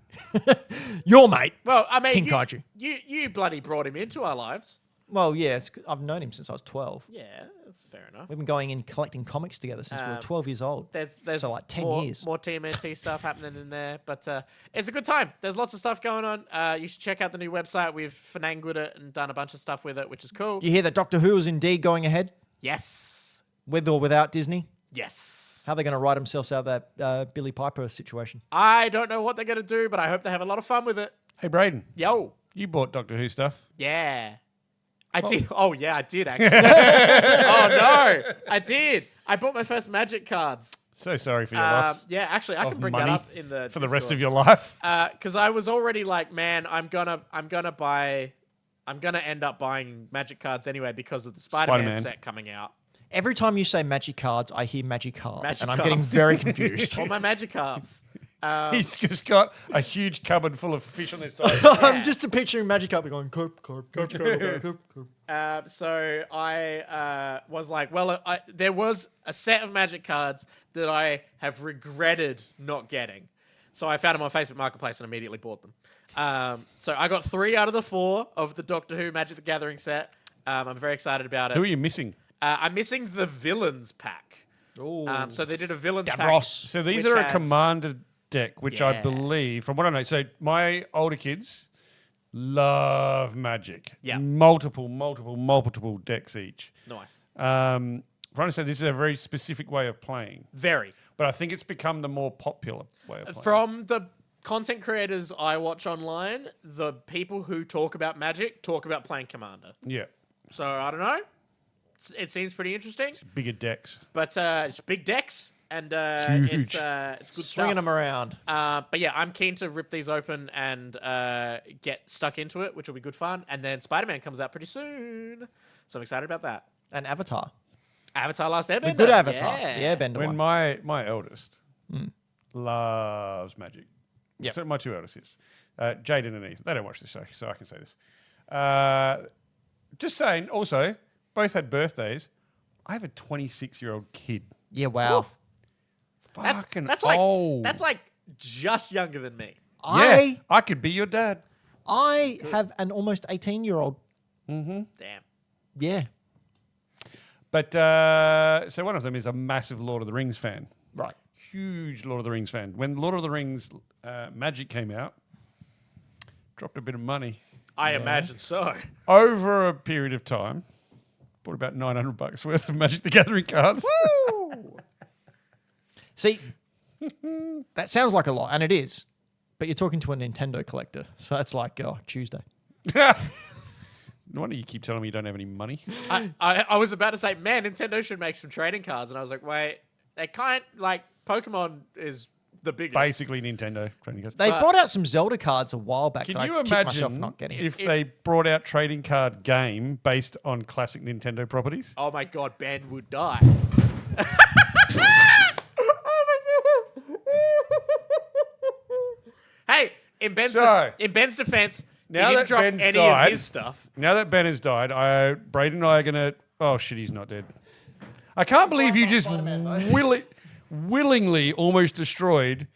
Your mate. Well, I mean... King Kaiju. You bloody brought him into our lives. Well, yeah, I've known him since I was 12. Yeah, that's fair enough. We've been going in collecting comics together since we were 12 years old. There's So, like, 10 more, years. More TMNT stuff happening in there, but it's a good time. There's lots of stuff going on. You should check out the new website. We've finagled it and done a bunch of stuff with it, which is cool. You hear that Doctor Who is indeed going ahead, Yes. with or without Disney? Yes. How are they going to write themselves out of that Billy Piper situation? I don't know what they're going to do, but I hope they have a lot of fun with it. Hey, Brayden, Yo. you bought Doctor Who stuff. Yeah. I did. Oh, yeah, I did, actually. Oh, no. I did. I bought my first Magic cards. So sorry for your loss. Yeah, actually, I of can bring money that up in the for the rest of your life. Because I was already like, man, I'm gonna end up buying Magic cards anyway because of the Spider-Man set coming out. Every time you say Magic cards, I hear Magic cards, Magic and I'm getting cards. very confused. All my Magikarps. He's just got a huge cupboard full of fish on his side. I'm just picturing Magic Carp going, carp. So I was like, well, there was a set of Magic cards that I have regretted not getting. So I found them on Facebook Marketplace and immediately bought them. So I got 3 out of the 4 of the Doctor Who Magic the Gathering set. I'm very excited about it. Who are you missing? I'm missing the Villains pack. Ooh. So they did a Villains pack. Davros. So these which are a has- commander deck, which I believe, from what I know, so my older kids love Magic. Yeah. Multiple decks each. Nice. From what I understand, this is a very specific way of playing, Very. but I think it's become the more popular way of playing. From the content creators I watch online, the people who talk about Magic talk about playing Commander. Yeah. So I don't know. It seems pretty interesting. Bigger decks. But it's big decks and Huge. it's good Swinging stuff. them around. But yeah, I'm keen to rip these open and get stuck into it, which will be good fun. And then Spider-Man comes out pretty soon, so I'm excited about that. And Avatar. Avatar: Last Airbender. The good Avatar. Yeah. The Airbender When one. my eldest loves Magic. Yep. So my 2 eldest is. Jaden and Ethan. They don't watch this show, so I can say this. Just saying, also, both had birthdays. I have a 26-year-old kid. Yeah, wow. Fucking That's like old. that's like just younger than me. Yeah, I could be your dad. I have an almost 18-year-old. Damn. Yeah. But so one of them is a massive Lord of the Rings fan. Right. Huge Lord of the Rings fan. When Lord of the Rings Magic came out, dropped a bit of money. I imagine so. Over a period of time, bought about $900 worth of Magic the Gathering cards. Woo! See, that sounds like a lot, and it is. But you're talking to a Nintendo collector, so that's like, Tuesday. No wonder you keep telling me you don't have any money. I was about to say, man, Nintendo should make some trading cards, and I was like, wait, they can't, like, Pokemon is the biggest. Basically Nintendo trading cards. They brought out some Zelda cards a while back Can that you I kicked myself imagine not getting. if they brought out trading card game based on classic Nintendo properties? Oh my god, Ben would die. Hey, in Ben's defense, now he that didn't drop Ben's any died- of his stuff. Now that Ben has died, Brayden and I are going to... Oh, shit, he's not dead. I can't believe you just willingly almost destroyed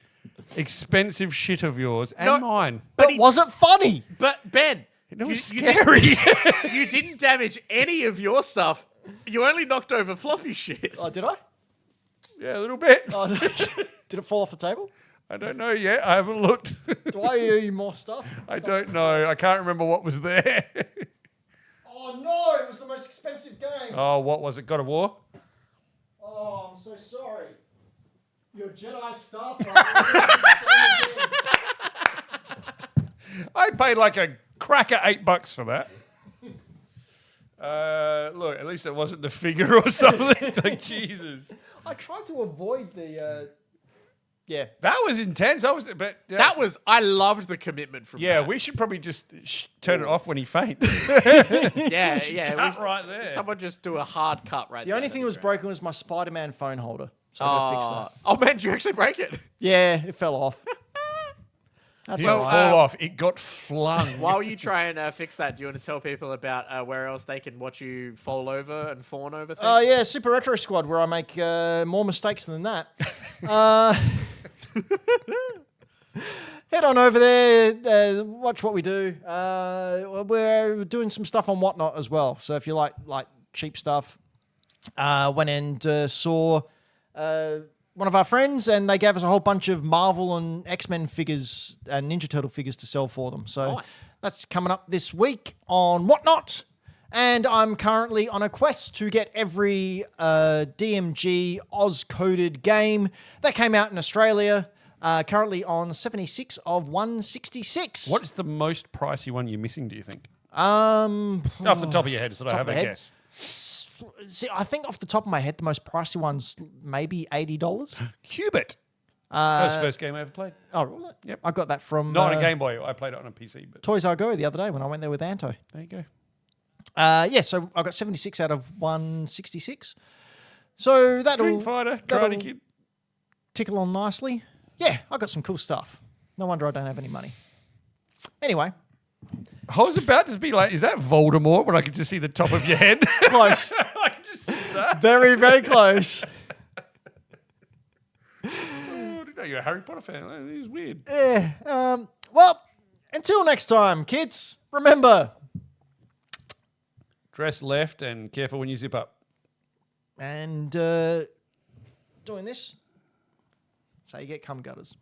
expensive shit of yours and No, mine. But was it funny? But Ben, It was you scary. you didn't damage any of your stuff. You only knocked over Floppy shit. Oh, did I? Yeah, a little bit. Oh, did it fall off the table? I don't know yet. I haven't looked. Do I owe you more stuff? I don't know. I can't remember what was there. Oh, no. It was the most expensive game. Oh, what was it? God of War? Oh, I'm so sorry. Your Jedi stuff. I paid like a cracker $8 for that. Look, at least it wasn't the figure or something. Like, Jesus. I tried to avoid the... Yeah. That was intense. I loved the commitment from Yeah, that. we should probably just turn it off when he faints. Yeah. Cut right there. Someone just do a hard cut right The there. only thing that was broken was my Spider-Man phone holder. So I gotta fix that. Oh man, did you actually break it? Yeah, it fell off. That's It didn't all right. fall off. It got flung. While you try and fix that, do you want to tell people about where else they can watch you fall over and fawn over things? Oh, yeah, Super Retro Squad, where I make more mistakes than that. Head on over there, watch what we do. We're doing some stuff on Whatnot as well. So if you like cheap stuff, went and saw one of our friends, and they gave us a whole bunch of Marvel and X-Men figures and Ninja Turtle figures to sell for them. So Nice. that's coming up this week on Whatnot. And I'm currently on a quest to get every DMG Oz-coded game that came out in Australia. Currently on 76 of 166. What is the most pricey one you're missing, do you think? Off Off the top of your head, so I have a guess. See, I think off the top of my head, the most pricey one's maybe $80. Cubit. That was the first game I ever played. Oh, was it? Yep. I got that from Not on a Game Boy. I played it on a PC. But Toys R Go the other day when I went there with Anto. there you go. Yeah, so I got 76 out of 166. So that'll Street Fighter, Karate Kid. tickle on nicely. Yeah, I got some cool stuff. No wonder I don't have any money. Anyway, I was about to be like, is that Voldemort when I could just see the top of your head? close. I could just see that. Very, very close. Oh, I didn't know you're a Harry Potter fan. It was weird. Yeah. Well, until next time, kids, remember. Dress left and careful when you zip up. And doing this, so you get cum gutters.